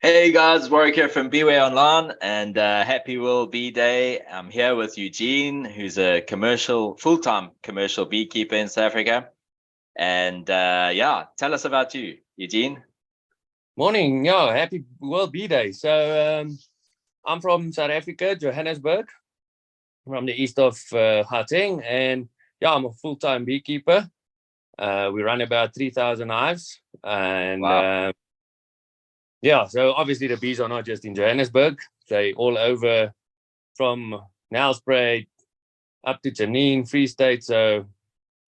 Hey guys, Warwick here from BeeWareOnline, and happy World Bee Day. I'm here with Eugene, who's a full-time commercial beekeeper in South Africa. And yeah, tell us about you, Eugene. Morning, yeah, happy World Bee Day. So I'm from South Africa, Johannesburg, from the east of Gauteng, and yeah, I'm a full-time beekeeper. We run about 3,000 hives, and Wow. yeah, so obviously the bees are not just in Johannesburg; they all over from Nelspruit up to Janine, Free State, so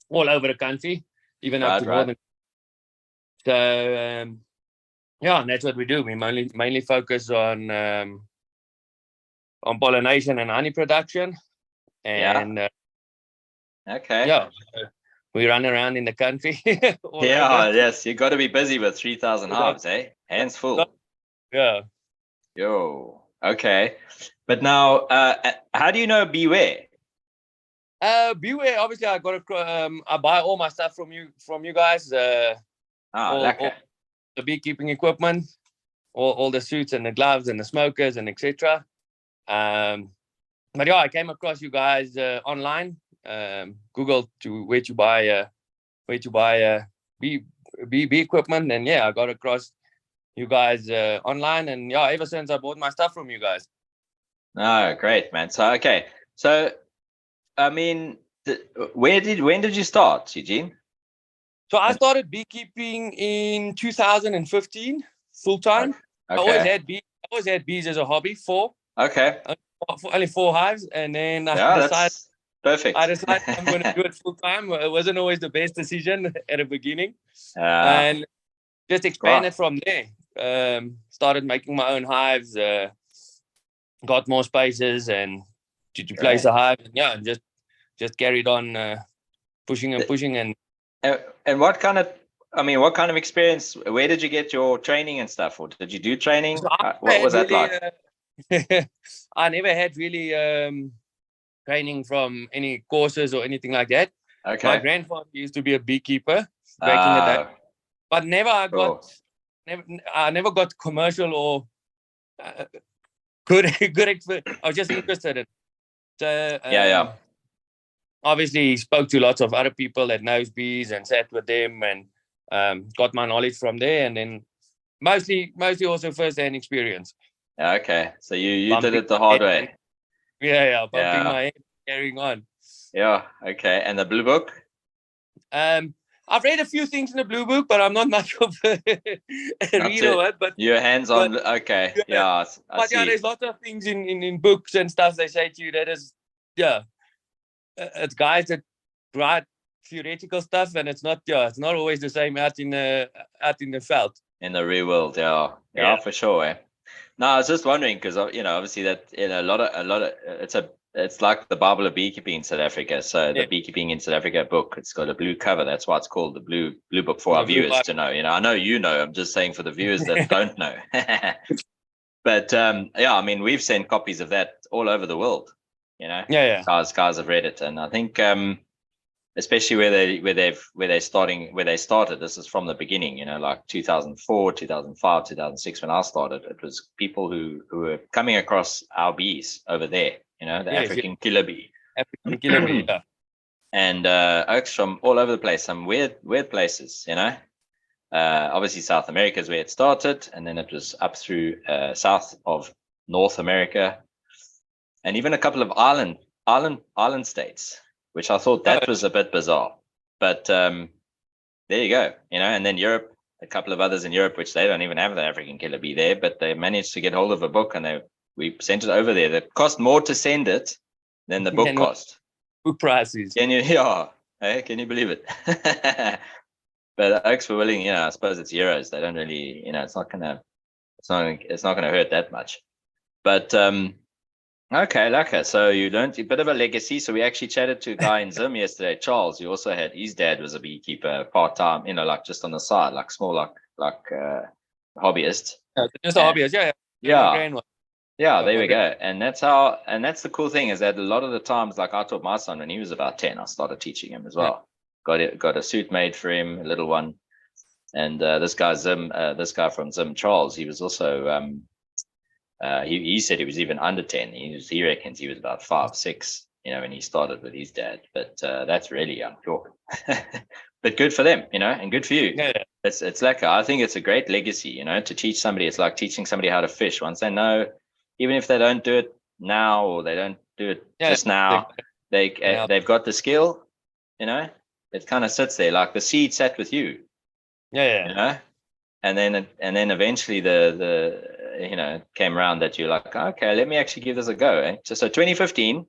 all over the country, even up to Right. northern. So yeah, and that's what we do. We mainly focus on pollination and honey production. Yeah. And Okay. yeah, we run around in the country all over. Yeah, yes, you got to be busy with 3,000 hives, eh? Hands full. Yeah. Yo. Okay. But now, how do you know Beware? Beware. Obviously, I buy all my stuff from you guys. All Lekker. the beekeeping equipment, all the suits and the gloves and the smokers and etc. But yeah, I came across you guys online. Google to where to buy bee equipment, and yeah, I got across you guys online, and yeah, ever since I bought my stuff from you guys. Oh, great, man. So, okay. So, I mean, when did you start, Eugene? So I started beekeeping in 2015, full time. Okay. I always had bees as a hobby. Okay. Only four hives, and then Yeah, that's perfect. I decided I'm going to do it full time. It wasn't always the best decision at the beginning, Uh, and just expanded right. from there. Started making my own hives, got more spaces, and to place a hive. And yeah, just carried on pushing and pushing. And what kind of, what kind of experience? Where did you get your training and stuff? Or did you do training? so What was that like? I never had really training from any courses or anything like that. Okay. My grandfather used to be a beekeeper back in the day, but I never got commercial or good experience. I was just interested in. So Yeah. obviously spoke to lots of other people that knows bees and sat with them and got my knowledge from there, and then mostly also first-hand experience. Okay. So you did it the hard way. Bumping my head, carrying on. Yeah. Okay. And the blue book? I've read a few things in the blue book, but I'm not much of a reader of it. But your hands on. Okay. Yeah. But yeah, there's lots of things in books and stuff they say to you that is, yeah, it's guys that write theoretical stuff, and it's not always the same out in the felt. In the real world, yeah, for sure. Eh? No, I was just wondering because obviously that a lot of it's like the Bible of beekeeping in South Africa. So the beekeeping in South Africa book, it's got a blue cover. That's why it's called the blue book for our viewers to know. I know I'm just saying for the viewers that don't know. But yeah, we've sent copies of that all over the world. Guys have read it, and I think especially where they started. This is from the beginning, like 2004, 2005, 2006 when I started. It was people who were coming across our bees over there, the African killer bee. African killer bee, yeah. And oaks from all over the place, some weird places, obviously South America is where it started, and then it was up through south of North America, and even a couple of island states, which I thought that was a bit bizarre. But there you go, and then Europe, a couple of others in Europe, which they don't even have the African killer bee there, but they managed to get hold of a book, and we sent it over there. That cost more to send it than the book cost. Book prices. Can you believe it? But oaks were willing, I suppose it's euros. They don't really, it's not gonna hurt that much. But okay, Laka. So you learned a bit of a legacy. So we actually chatted to a guy in Zim yesterday, Charles. Who also had his dad was a beekeeper, part time. Like just on the side, like small, like hobbyist. Just a hobbyist, yeah. There we go. And that's the cool thing is that a lot of the times, like I taught my son when he was about 10, I started teaching him as well. Got a suit made for him, a little one. And this guy Zim, this guy from Zim, Charles, he was also he said he was even under 10. He reckons he was about 5, 6, when he started with his dad. But that's really young, sure. But good for them, and good for you. Yeah. It's like, I think it's a great legacy, to teach somebody. It's like teaching somebody how to fish. Once they know, even if they don't do it now or they don't do it just now, they've got the skill. It kind of sits there like the seed sat with you. Yeah. And then eventually the came around that you're like, okay, let me actually give this a go. So 2015.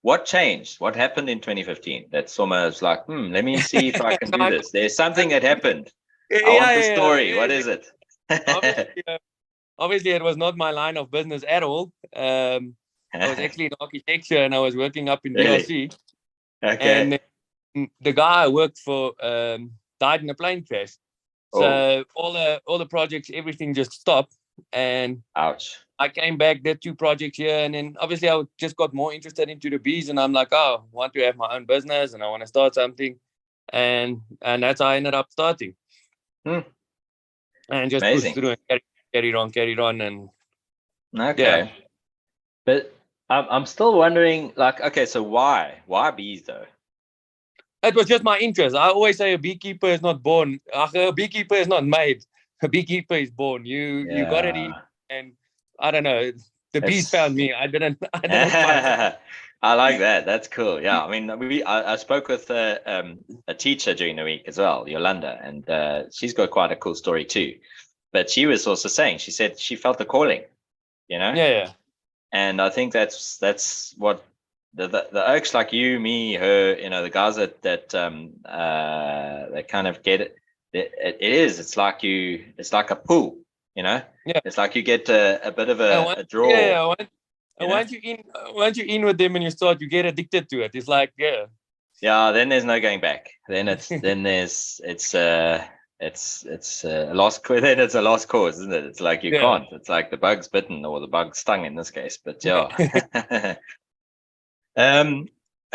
What changed? What happened in 2015? That Soma like, let me see if I can do this. There's something that happened. I want the story. What is it? Obviously, it was not my line of business at all. I was actually in architecture and I was working up in DRC. Okay. And the guy I worked for died in a plane crash. So all the projects, everything just stopped. And ouch. I came back, did 2 projects here, and then obviously I just got more interested into the bees, and I'm like, I want to have my own business and I want to start something, and that's how I ended up starting. And just amazing. push through and carried on, and okay. Yeah. But I'm still wondering, like, okay, so why bees though? It was just my interest. I always say a beekeeper is not born. A beekeeper is not made. A beekeeper is born. You got it in, and I don't know. The bees found me. I didn't find them. I like that. That's cool. Yeah, I mean, I spoke with a teacher during the week as well, Yolanda, and she's got quite a cool story too. But she was also saying, she said she felt the calling, Yeah. And I think that's what the oaks like you, me, her, the guys that kind of get it. It is. It's like a pull. Yeah. It's like you get a bit of a draw. Yeah. Once you in with them and you start, you get addicted to it. It's like Yeah. Then there's no going back. Then it's a lost cause. Then it's a lost cause, isn't it? It's like you can't. It's like the bug's bitten or the bug stung in this case. But yeah.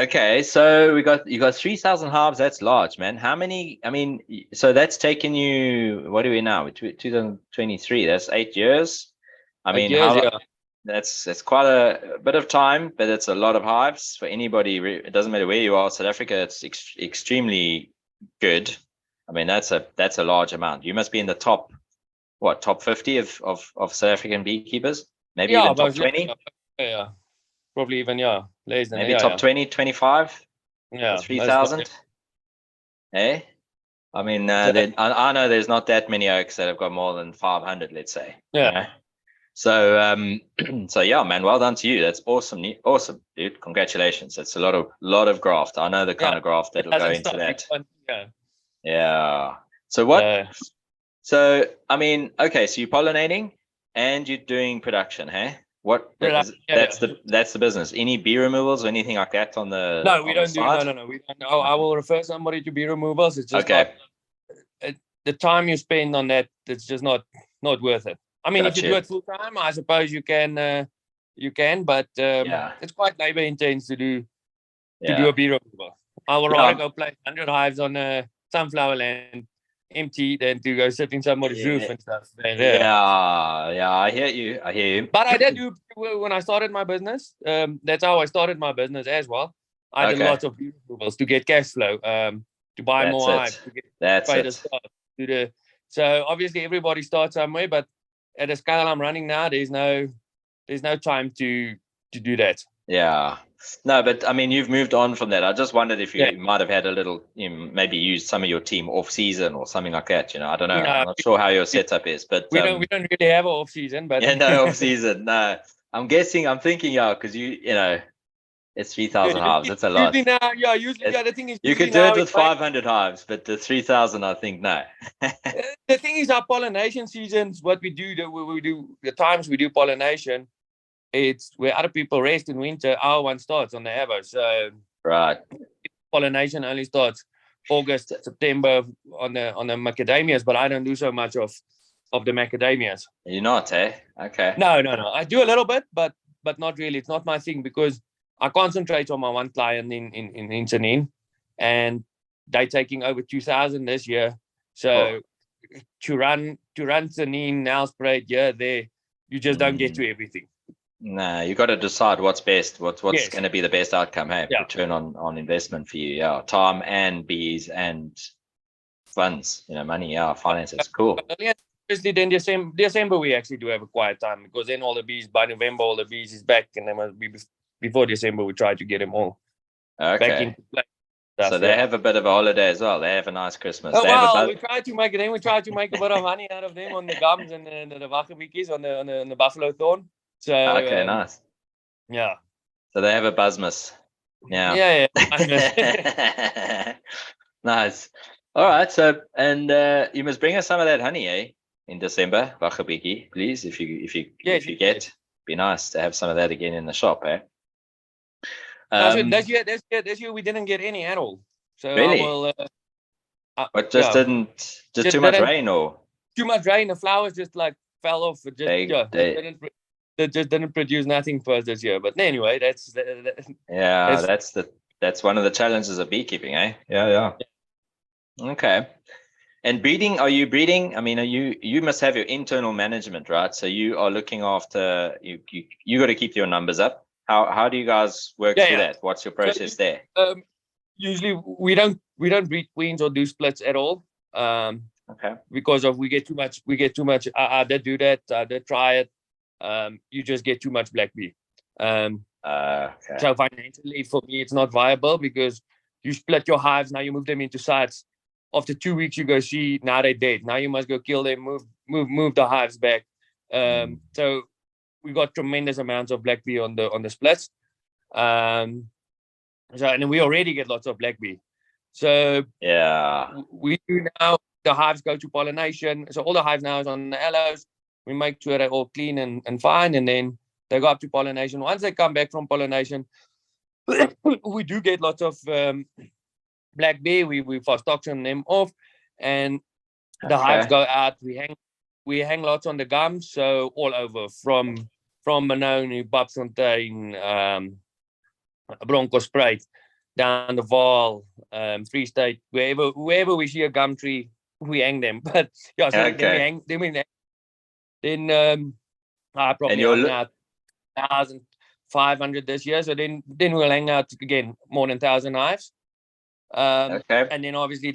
Okay, so you got 3,000 hives. That's large, man. How many? I mean, so that's taken you. What are we now? 2023. That's 8 years. I mean, that's quite a bit of time, but it's a lot of hives for anybody. It doesn't matter where you are. South Africa, it's extremely good. I mean, that's a large amount. You must be in the top 50 of South African beekeepers, maybe even top 20. Yeah. Probably even, less than maybe top 20, 25. Yeah, 3,000. Hey, I mean, I know there's not that many oaks that have got more than 500, let's say. Yeah. So, so yeah, man, well done to you. That's awesome, dude. Congratulations. That's a lot of graft. I know the kind of graft that'll go into that. Yeah. So what? So I mean, okay. So you're pollinating and you're doing production, hey? What? That's the business. Any bee removals or anything like that on the? No, we don't do. No. We don't. I will refer somebody to bee removals. It's just okay. The time you spend on that, it's just not worth it. I mean, if you do it full time, I suppose you can, but it's quite labor intense to do a bee removal. I would rather go place 100 hives on a sunflower land empty than to go sit in somebody's roof and stuff. I hear you. But I did do when I started my business. That's how I started my business as well. I did lots of bee removals to get cash flow, to buy more hives, to get paid a staff, so obviously everybody starts somewhere, but at the scale I'm running now, there's no time to do that. Yeah. No, but I mean, you've moved on from that. I just wondered if you might have had a little, maybe used some of your team off season or something like that. I don't know. I'm not sure how your setup is, but we don't really have an off season. But no off season. No, I'm thinking, because it's 3,000 hives. That's a lot. Usually now, the thing is, you could do it with 500 hives, but the 3,000, I think, no. The thing is, our pollination seasons, what we do, the times we do pollination, it's where other people rest in winter. Our one starts on the Avo. So right, pollination only starts August, September on the macadamias, but I don't do so much of the macadamias. You're not, eh? Okay. No. I do a little bit, but not really. It's not my thing because I concentrate on my one client in Sanin, and they're taking over 2,000 this year. So to run theanine, now spray here, there, you just don't get to everything. No, you got to decide what's best. What's Yes. going to be the best outcome? Hey, Yeah. return on investment for you. Yeah, time and bees and funds. Money. Yeah, finances. Cool. Obviously, then December we actually do have a quiet time, because then all the bees, by November all the bees is back, and then must be before December we try to get them all back Okay. into play. So they have a bit of a holiday as well. They have a nice Christmas. Oh, They have well, we try to make a bit of money out of them on the gums and the waggebiekies on the buffalo thorn. So Okay, nice. Yeah. So they have a business. Yeah. Yeah. Nice. All right. So, and you must bring us some of that honey, in December, waggebieki, please. If you get, be nice to have some of that again in the shop, This year we didn't get any at all. So really? I will. But just too much rain, or too much rain. The flowers just like fell off. It just they just didn't produce nothing for us this year. But anyway, that's one of the challenges of beekeeping, Yeah. Okay. And breeding, are you breeding? I mean, you must have your internal management, right? So you are looking after you got to keep your numbers up. How do you guys work through that? What's your process there? Usually we don't breed queens or do splits at all. Okay. Because we get too much. I did do that. I did try it. You just get too much black bee. Okay. So financially, for me, it's not viable, because you split your hives. Now you move them into sites. After 2 weeks, you go see, now they're dead. Now you must go kill them, move the hives back. So we got tremendous amounts of black bee on the splits. And then we already get lots of black bee. So yeah, we do now. The hives go to pollination. So all the hives now is on the aloes. We make sure they're all clean and fine, and then they go up to pollination. Once they come back from pollination, we do get lots of black bee. We first auction them off, and the hives go out. We hang lots on the gums, so all over from Benoni, Babsfontein, Bronkhorstspruit, down the Vaal, Free State, wherever we see a gum tree, we hang them. But yeah, so then I probably hung out 1,500 this year. So then we'll hang out again more than 1,000 hives. And then obviously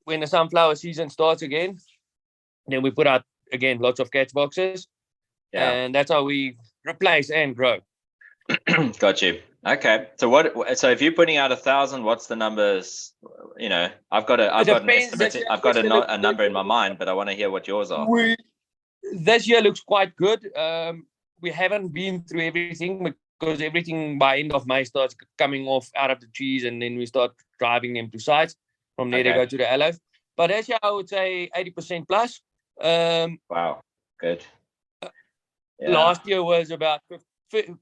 when the sunflower season starts again, then we put out again lots of catch boxes. Yeah. And that's how we replace and grow. Got you. Okay. So if you're putting out 1,000, what's the numbers? I've got an estimate. I've got a number in my mind, but I want to hear what yours are. This year looks quite good. We haven't been through everything, because everything by end of May starts coming off out of the trees, and then we start driving them to sites. From there they go to the aloes. But this year I would say 80% plus. Wow, good. Last year was about 50,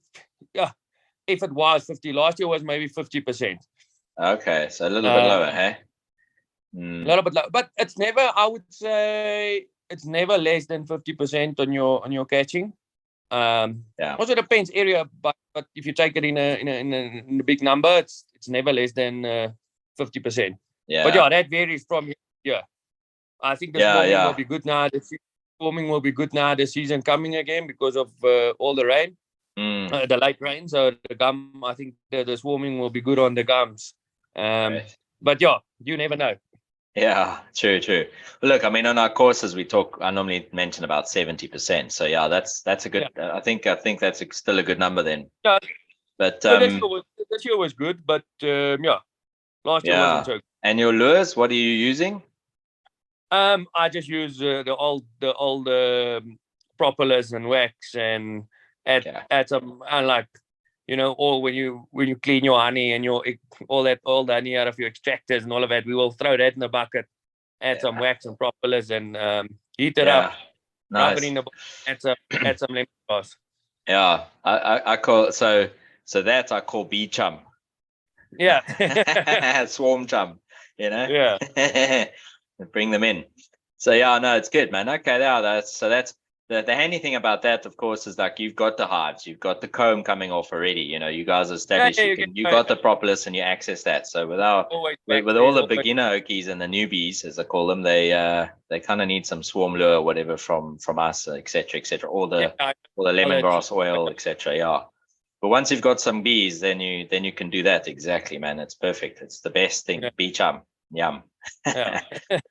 if it was 50, last year was maybe 50%. Okay, so a little bit lower, hey? A little bit lower, but it's never. I would say it's never less than 50% on your catching. Also depends area, but if you take it in a big number, it's never less than 50%. Yeah. But that varies from year. I think the swarming will be good now. The swarming will be good now. The season coming again because of all the rain, the light rain. So the gum, I think the swarming will be good on the gums. But you never know. Yeah, true. Look, I mean, on our courses, I normally mention about 70%. So that's a good. I think that's still a good number then. Yeah. But this year was good, but last year wasn't so good. And your lures, what are you using? I just use the old propolis and wax, and add some, all when you clean your honey and all the honey out of your extractors and all of that, we will throw that in the bucket, add some wax and propolis, and heat it up. Nice. Rub it in the bucket, add some lemon grass. Yeah, I call so that I call bee chum. Yeah. Swarm chum. Yeah. Bring them in. So no, it's good, man. Okay, that's the handy thing about that, of course, is like you've got the hives, you've got the comb coming off already. You know, you guys established you got the propolis and you access that. So with all the beginner okies and the newbies, as I call them, they kind of need some swarm lure or whatever from us, etc., etc. All the lemongrass oil, etc. Yeah. But once you've got some bees, then you can do that. Exactly, man. It's perfect. It's the best thing. Yeah. Bee chum. Yum. Yeah.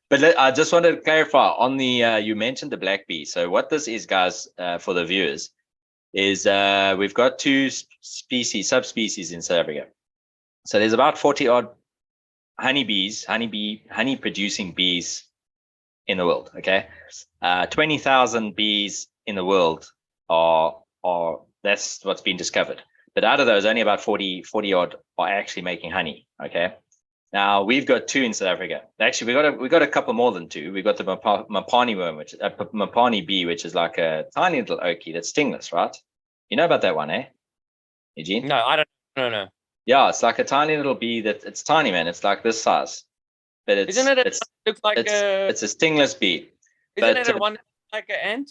But I just wanted to clarify on the you mentioned the black bee. So what this is, guys, for the viewers, is we've got two subspecies in South Africa. So there's about 40 odd honey producing bees in the world. Okay, 20,000 bees in the world are that's what's been discovered. But out of those, only about 40 odd are actually making honey. Okay. Now we've got two in South Africa. Actually, we got a couple more than two. We've got the Mapani worm, which Mapani bee, which is like a tiny little oakie that's stingless, right? You know about that one, eh, Eugene? No, I don't. No. Yeah, it's like a tiny little bee it's tiny, man. It's like this size, but it's looks like it's a stingless bee. Isn't it one like an ant?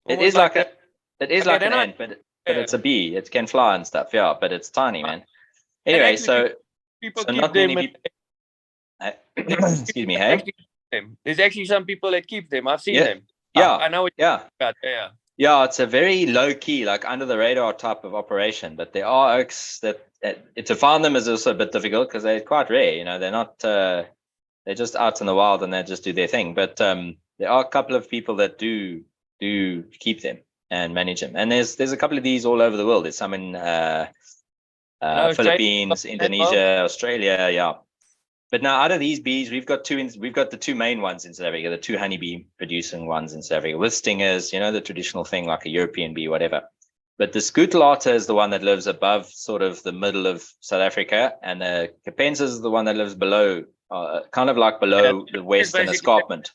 It is like an ant, but it's a bee. It can fly and stuff. Yeah, but it's tiny, man. Anyway, so not many people. Excuse me, hey? There's actually some people that keep them. I've seen them. Yeah. I know what you're about. Yeah. Yeah, it's a very low key, like under the radar type of operation. But there are oaks that to find them is also a bit difficult because they're quite rare. You know, they're not they're just out in the wild and they just do their thing. But there are a couple of people that do keep them and manage them. And there's a couple of these all over the world. There's some in Philippines, Indonesia, Australia, yeah. But now out of these bees, we've got the two main ones in South Africa, the two honeybee producing ones in South Africa with stingers, you know, the traditional thing like a European bee, whatever. But the Scutellator is the one that lives above sort of the middle of South Africa, and the Capensis is the one that lives below, kind of like below the western escarpment.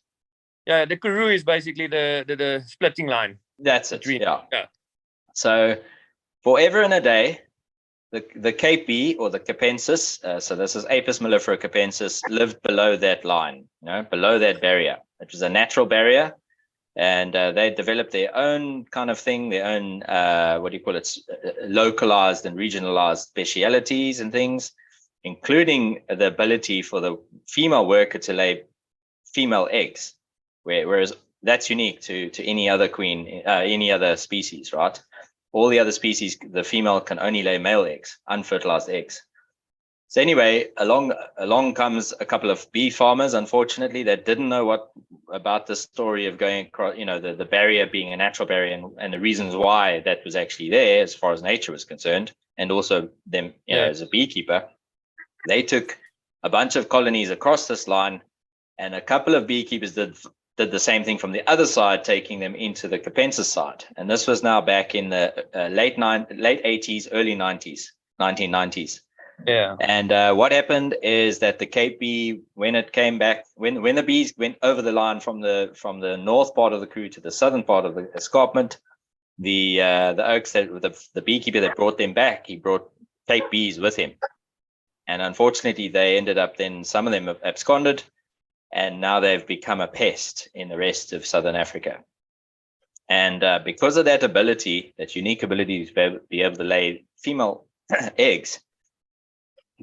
Yeah, the Karoo is basically the splitting line. That's it. Yeah. So forever and a day, the Cape bee or the Capensis, so this is Apis mellifera capensis, lived below that line, you know, below that barrier, which is a natural barrier. And they developed their own kind of thing, their own, localized and regionalized specialities and things, including the ability for the female worker to lay female eggs, whereas that's unique to any other queen, any other species, right? All the other species, the female can only lay male eggs, unfertilized eggs. So anyway, along comes a couple of bee farmers, unfortunately, that didn't know about the story of going across, you know, the barrier being a natural barrier and the reasons why that was actually there as far as nature was concerned, and also them, you know, as a beekeeper. They took a bunch of colonies across this line, and a couple of beekeepers did the same thing from the other side, taking them into the Capensis side. And this was now back in the late 80s, early 1990s. Yeah. And what happened is that the Cape bee, when it came back, when the bees went over the line from the north part of the Karoo to the southern part of the escarpment, the oaks the beekeeper that brought them back, he brought Cape bees with him. And unfortunately, they ended up then, some of them have absconded, and now they've become a pest in the rest of Southern Africa. And because of that ability, that unique ability to be able to lay female eggs,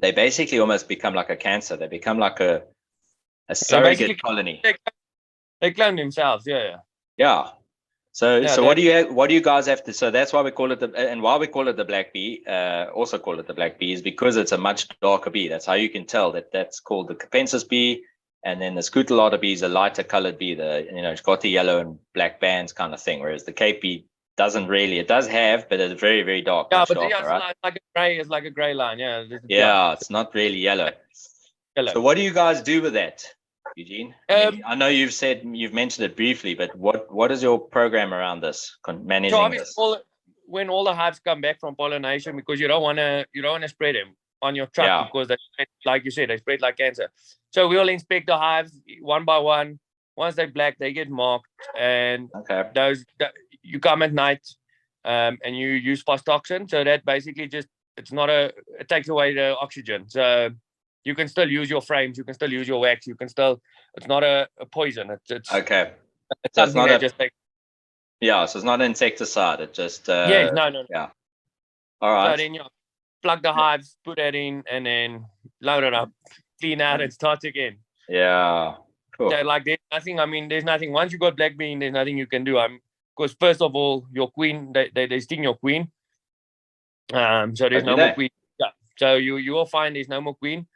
they basically almost become like a cancer. They become like a surrogate colony. They clone themselves, yeah. So what do you guys have to? So that's why we call it why we call it the black bee. Also call it the black bee is because it's a much darker bee. That's how you can tell that's called the Capensis bee. And then the Scutellator bee is a lighter colored bee. It's got the yellow and black bands kind of thing. Whereas the Cape bee doesn't really. It does have, but it's very, very dark. Yeah, but darker, right? It's like a gray line. Yeah. Yeah, it's not really yellow. So what do you guys do with that, Eugene? I know you've mentioned it briefly, but what is your program around this, managing this? When all the hives come back from pollination, because you don't want to spread them on your truck because they, like you said, they spread like cancer. So we'll inspect the hives one by one. Once they're black, they get marked, and you come at night, and you use phostoxin. So that basically it takes away the oxygen. So you can still use your frames, you can still use your wax, it's not a poison. It's okay. It's something that just takes. Yeah, so it's not insecticide. It just Yes, no. yeah. All So right. then you plug the hives, put that in, and then load it up, clean out, and start again. Yeah. Cool. So like there's nothing. I mean, there's nothing. Once you got black bean, there's nothing you can do. Because first of all, your queen, they sting your queen. So there's Do no more they? queen. Yeah. So you will find there's no more queen.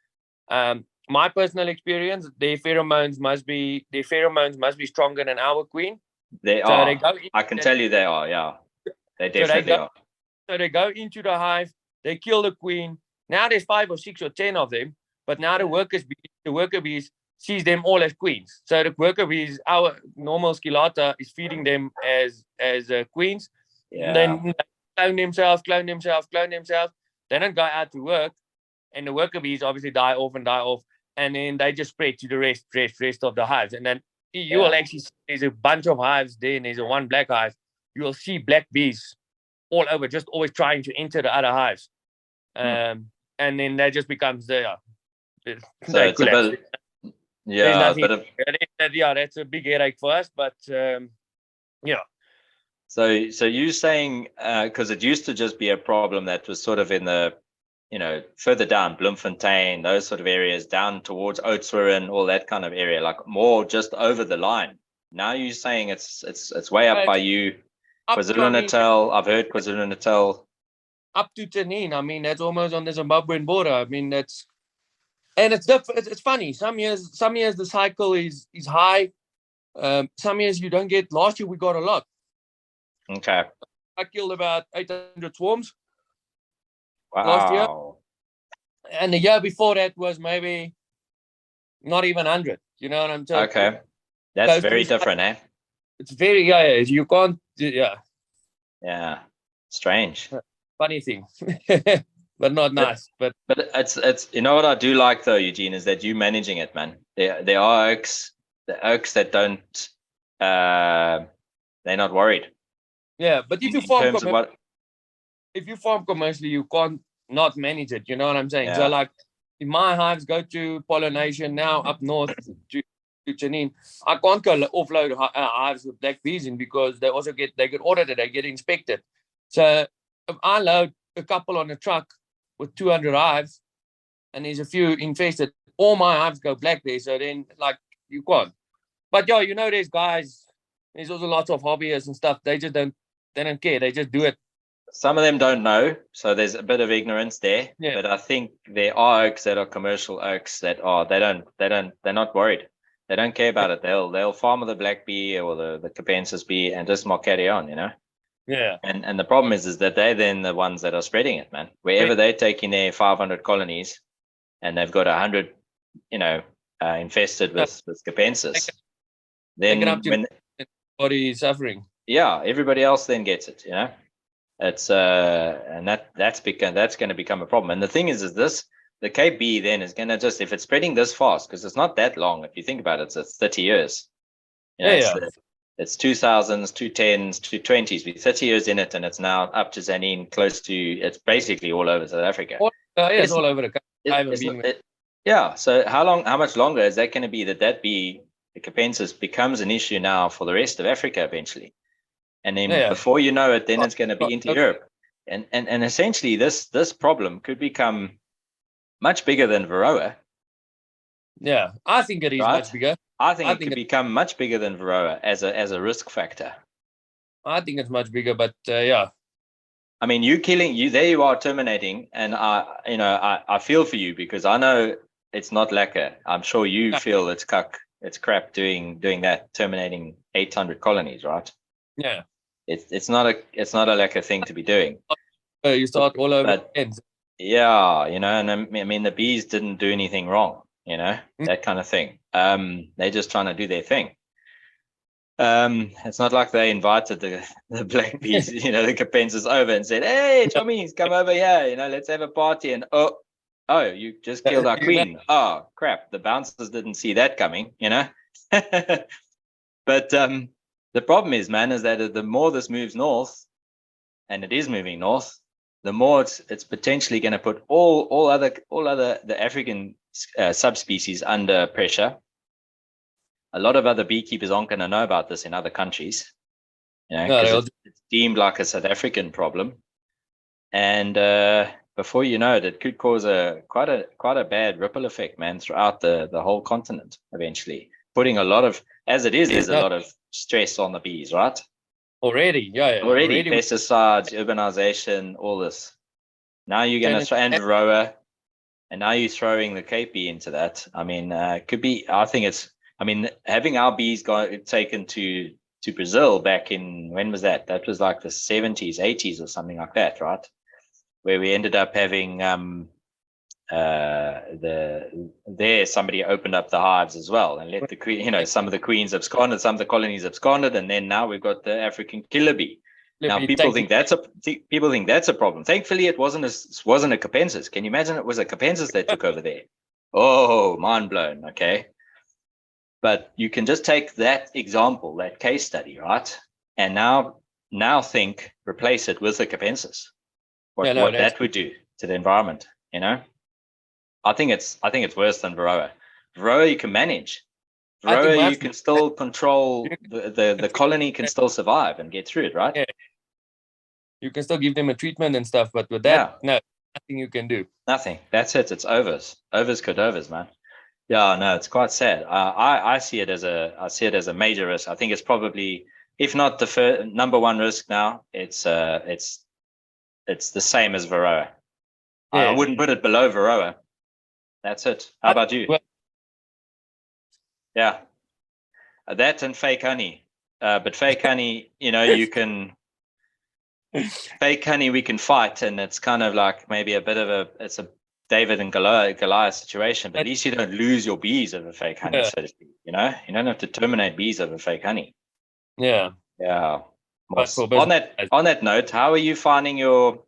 My personal experience, their pheromones must be stronger than our queen. They So they are. go. I can tell you they are. Yeah. They So they definitely go. are. So they go into the hive. They kill the queen. Now there's 5 or 6 or 10 of them. But now the worker bees sees them all as queens. So the worker bees, our normal scilata, is feeding them as queens. Yeah. Then clone themselves. They don't go out to work, and the worker bees obviously die off, and then they just spread to the rest of the hives. And then you will actually see there's a bunch of hives there, and there's a one black hive. You will see black bees all over, just always trying to enter the other hives. And then that just becomes So it's collapse. a bit. There's Yeah, a nothing. bit of. Yeah, that's a big headache for us. But yeah. So you saying because it used to just be a problem that was sort of in the further down Bloemfontein, those sort of areas, down towards Oudtshoorn, all that kind of area, like more just over the line. Now you're saying it's way up by you, KwaZulu-Natal. I've heard KwaZulu-Natal. Up to Tanin. I mean, that's almost on the Zimbabwean border. I mean, it's funny. Some years the cycle is high. Some years you don't get. Last year we got a lot. Okay. I killed about 800 swarms. Wow. Last year. And the year before that was maybe not even 100. You know what I'm saying? Okay. That's very different, eh? It's very, yeah, you can't, yeah. Yeah. Strange. Funny thing. But not nice. But it's you know what I do like though, Eugene, is that you managing it, man. There are oaks that don't they're not worried. Yeah, but if you farm commercially, you can't not manage it. You know what I'm saying? Yeah. So like if my hives go to pollination now up north to Janine, I can't go offload hives with black bees in because they get audited, they get inspected. So if I load a couple on a truck with 200 hives and there's a few infested, all my hives go black there. So then like you can't. But yeah, there's also lots of hobbyists and stuff. They don't care. They just do it. Some of them don't know, so there's a bit of ignorance there. Yeah. But I think there are oaks that are commercial oaks that are they're not worried. They don't care about it. They'll farm the black bee or the Capensis bee and just carry on, Yeah. And the problem is that they're then the ones that are spreading it, man. Wherever they're taking their 500 colonies and they've got 100, infested with Capensis, then when everybody is suffering. Yeah, everybody else then gets it, It's and that's going to become a problem. And the thing is the Cape bee then is going to just, if it's spreading this fast, because it's not that long, if you think about it, it's 30 years. It's 2000s, 210s, 220s. We're 30 years in it, and it's now up to Zanin, close to, it's basically all over South Africa. It's all over the country. Yeah. So how much longer is that going to be that bee, the Capensis, becomes an issue now for the rest of Africa eventually? And then before you know it, then it's going to be into Europe. And essentially this problem could become much bigger than Varroa. Yeah, I think it is much bigger. I think it could become much bigger than Varroa as a risk factor. I think it's much bigger, but yeah. I mean, there you are terminating, and I feel for you because I know it's not lekker. I'm sure you feel it's crap doing that, terminating 800 colonies, right? Yeah. It's not a lekker thing to be doing. You start all over again. Yeah, and I mean the bees didn't do anything wrong, that kind of thing. They're just trying to do their thing. It's not like they invited the black bees, the Capensis over and said, "Hey, Chommies, come over here, let's have a party." And oh, you just killed our queen. Oh crap, the bouncers didn't see that coming, But the problem is, man, is that the more this moves north, and it is moving north, the more it's potentially going to put all other the African subspecies under pressure. A lot of other beekeepers aren't going to know about this in other countries, You know, No, because it's deemed like a South African problem, and before you know it, it could cause quite a bad ripple effect, man, throughout the whole continent. Eventually, putting a lot of, as it is, there's a lot of stress on the bees, right? Already, Already pesticides, urbanization, all this. Now you're going to throw and varroa, and now you're throwing the Cape bee into that. I mean, could be. I think it's. I mean, having our bees taken to Brazil back in, when was that? That was like the 70s, 80s, or something like that, right? Where we ended up having somebody opened up the hives as well and let the queen, you know, some of the queens absconded, some of the colonies absconded, and then now we've got the African killer bee. Now people think that's a problem. Thankfully, it wasn't a Capensis. Can you imagine it was a Capensis that took over there? Oh, mind blown. Okay, but you can just take that example, that case study, right, and now replace it with a Capensis. What that would do to the environment, you know? I think it's worse than varroa. Varroa you can manage. Varroa you can still control. The colony can still survive and get through it, right? Yeah. You can still give them a treatment and stuff, but with that, no, nothing you can do. Nothing. That's it. It's overs, cadovers, man. Yeah, no, it's quite sad. I see it as a major risk. I think it's probably, if not the number one risk now, it's the same as varroa. Yeah. I wouldn't put it below varroa. That's it. How about you? Yeah, that and fake honey. But fake honey, you know, you can. Fake honey we can fight, and it's kind of like maybe it's a David and Goliath situation, but at least you don't lose your bees over fake honey, so to speak. You know, you don't have to terminate bees over fake honey. Yeah. On that note, how are you finding your?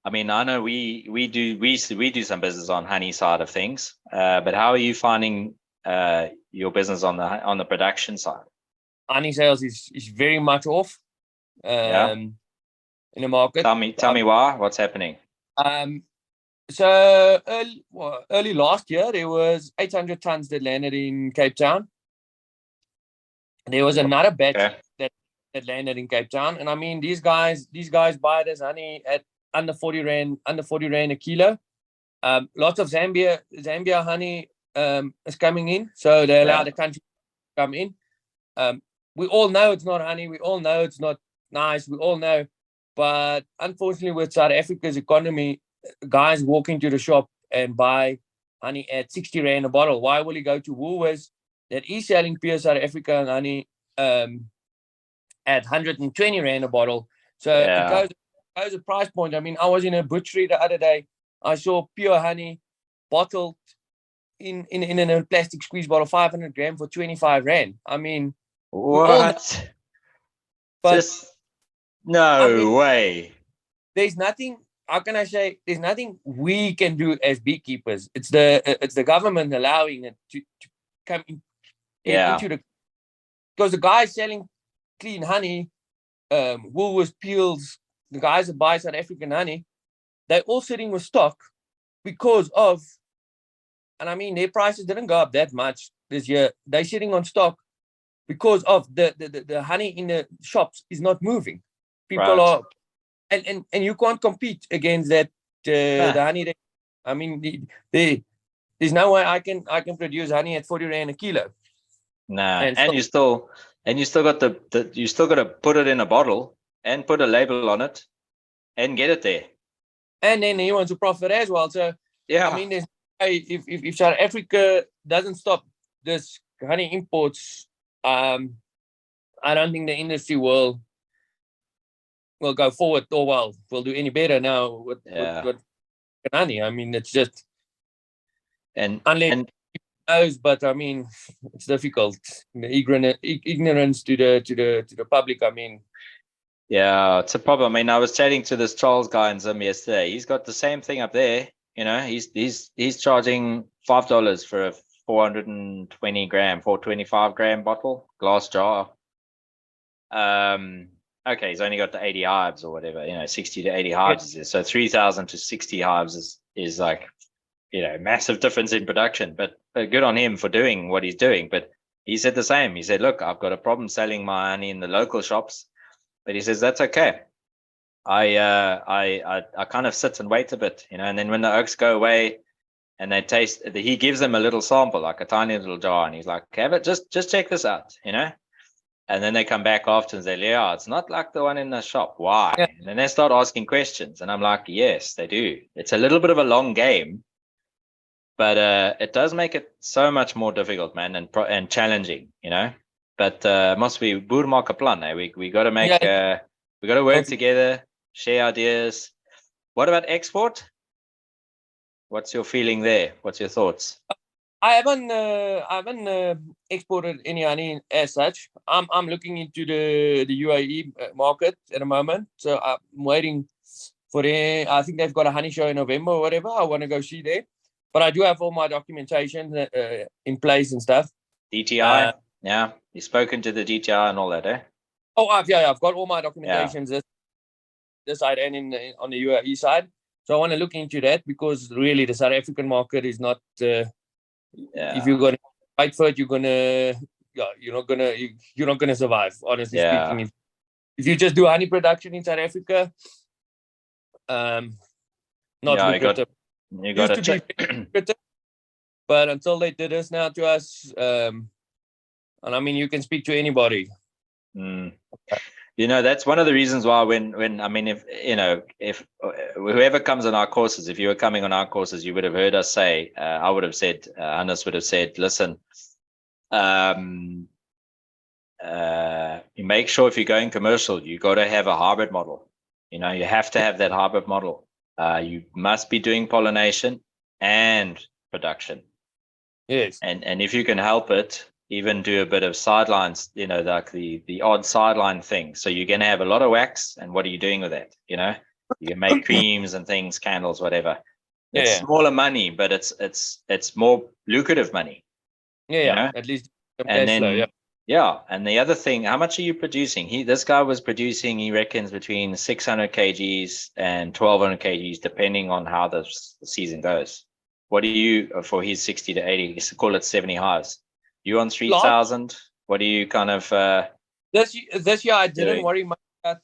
I mean, I know we do some business on honey side of things, but how are you finding your business on the production side? Honey sales is very much off. In the market. Tell me why. What's happening? So early last year there was 800 tons that landed in Cape Town. There was another batch that landed in Cape Town, and I mean these guys buy this honey at under 40 rand a kilo. Lots of Zambia honey is coming in, so they allow the country to come in. We all know it's not honey. We all know it's not nice. We all know, but unfortunately, with South Africa's economy, guys walk into the shop and buy honey at 60 rand a bottle. Why will he go to Woolworths that is selling pure South African honey at 120 rand a bottle? So it goes a price point. I mean, I was in a butchery the other day. I saw pure honey bottled in a plastic squeeze bottle, 500 grams for 25 rand. I mean, what? But no way. There's nothing. How can I say? There's nothing we can do as beekeepers. It's the government allowing it to come into the, because the guys selling clean honey, Woolworths, Peels, the guys that buy South African honey, they're all sitting with stock because of, and I mean their prices didn't go up that much this year. They're sitting on stock because of the honey in the shops is not moving. People are, and you can't compete against that the honey. I mean, there's no way I can produce honey at 40 rand a kilo. Nah, and you still got you still got to put it in a bottle and put a label on it and get it there. And then he wants to profit as well. So I mean, if South Africa doesn't stop this honey imports, I don't think the industry will go forward, or will do any better now with honey. I mean, it's just unless knows, but I mean, it's difficult. The ignorance to the public. I mean, yeah, it's a problem. I mean, I was chatting to this Charles guy in Zim yesterday. He's got the same thing up there. You know, he's charging $5 for a 425 gram bottle, glass jar. Okay, he's only got the 80 hives or whatever, you know, 60 to 80 hives. Yeah. So 3,000 to 60 hives is like, you know, massive difference in production. But good on him for doing what he's doing. But he said the same. He said, look, I've got a problem selling my honey in the local shops, but he says that's okay. I kind of sit and wait a bit, and then when the oaks go away and they taste, he gives them a little sample, like a tiny little jar, and he's like, have it, just check this out, and then they come back after and say, yeah, it's not like the one in the shop. Why? Yeah. And then they start asking questions, and I'm like, yes, they do. It's a little bit of a long game, but it does make it so much more difficult, man, and challenging, But must be boer maak 'n plan. We got to make we got to work together, share ideas. What about export? What's your feeling there? What's your thoughts? I haven't exported any honey as such. I'm looking into the UAE market at the moment, so I'm waiting for it. I think they've got a honey show in November or whatever. I want to go see there, but I do have all my documentation in place and stuff. DTI, yeah, you've spoken to the DTI and all that, eh? Oh, I've got all my documentations this side and on the UAE side. So I want to look into that because really the South African market is not. If you're gonna fight for it, you're not gonna survive. Honestly speaking, if you just do honey production in South Africa, not lucrative. You got to check. But until they did this now to us, and I mean, you can speak to anybody. That's one of the reasons why when I mean, if whoever comes on our courses, if you were coming on our courses, you would have heard us say, I would have said, Hannes would have said, listen, you make sure if you're going commercial, you got to have a hybrid model. You have to have that hybrid model. You must be doing pollination and production. Yes. And if you can help it, even do a bit of sidelines, like the odd sideline thing. So you're going to have a lot of wax, and what are you doing with that? You can make creams and things, candles, whatever. It's smaller money, but it's more lucrative money. Yeah. At least and then and the other thing, how much are you producing? This guy was producing, he reckons, between 600 kgs and 1200 kgs, depending on how the season goes. What do you for his 60 to 80? Call it 70 hives. You on 3,000? What do you kind of this year I didn't worry much about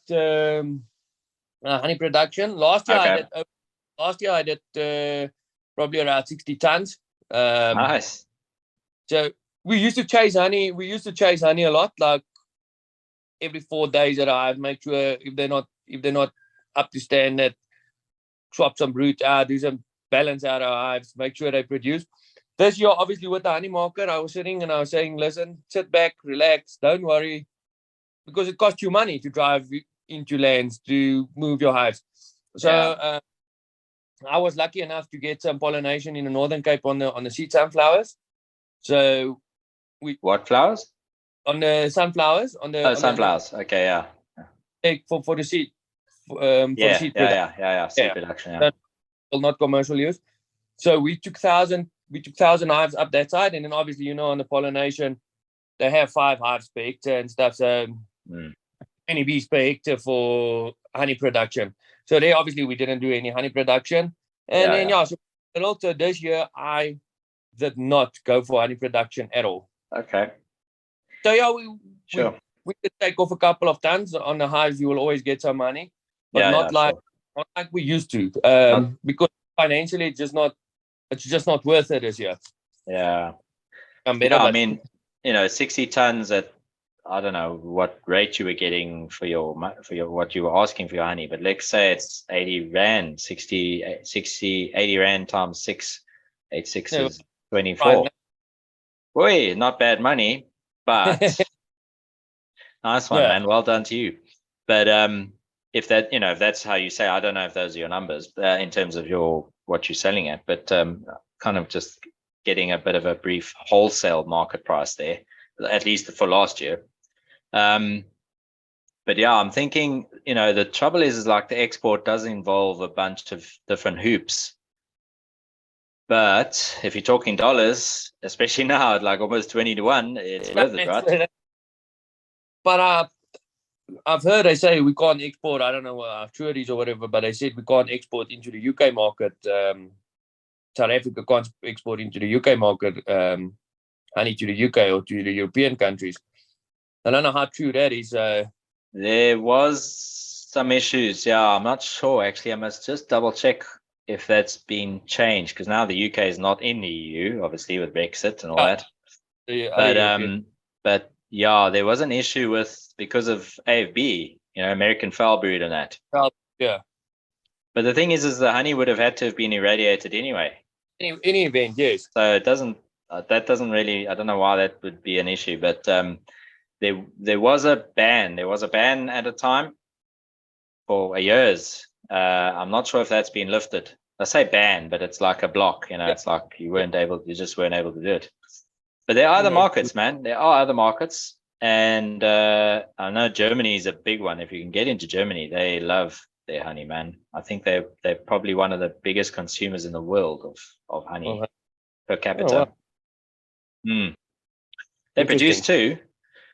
honey production. Last year I did probably around 60 tons. Nice. So we used to chase honey. We used to chase honey a lot, like every 4 days at a hive. Make sure if they're not up to standard, swap some brood out, do some balance out our hives, make sure they produce. This year, obviously, with the honey market, I was sitting and I was saying, listen, sit back, relax, don't worry, because it costs you money to drive into lands to move your hives. So I was lucky enough to get some pollination in the Northern Cape on the seed sunflowers. So what flowers? On the sunflowers. Sunflowers. Okay, yeah. For the seed. For the seed production. Seed production. Yeah. Well, not commercial use. So we took 1,000 hives up that side, and then obviously on the pollination they have 5 hives per hectare and stuff. So 20 bees per hectare for honey production. So there obviously we didn't do any honey production, and so also this year I did not go for honey production at all. Okay. So we could take off a couple of tons on the hives. You will always get some money, but not like we used to, because financially it's just not worth it this year. Yeah. I mean, 60 tons at, I don't know what rate you were getting for your what you were asking for your honey, but let's say it's 80 rand, 80 rand times 6, 86 is 24. Boy, not bad money, but nice one, man. Well done to you. But if that's how you say, I don't know if those are your numbers in terms of what you're selling at, but kind of just getting a bit of a brief wholesale market price there, at least for last year. But I'm thinking, the trouble is like the export does involve a bunch of different hoops. But if you're talking dollars, especially now at like almost 20 to 1, it's worth it, right? But I've heard they say we can't export, I don't know, our truities or whatever, but they said we can't export into the UK market. South Africa can't export into the UK market honey to the UK or to the European countries. I don't know how true that is. There was some issues. Yeah, I'm not sure. Actually, I must just double check if that's been changed, because now the UK is not in the EU, obviously, with Brexit and all that. But yeah, there was an issue because of AFB, American foul brood and that. Yeah. But the thing is the honey would have had to have been irradiated anyway. In any event, yes. So it doesn't. That doesn't really. I don't know why that would be an issue, but there was a ban. There was a ban at a time for years. I'm not sure if that's been lifted. I say ban, but it's like a block. It's like you just weren't able to do it. But there are other markets, man. There are other markets, and I know Germany is a big one. If you can get into Germany, they love their honey, man. I think they're probably one of the biggest consumers in the world of honey per capita. They produce too,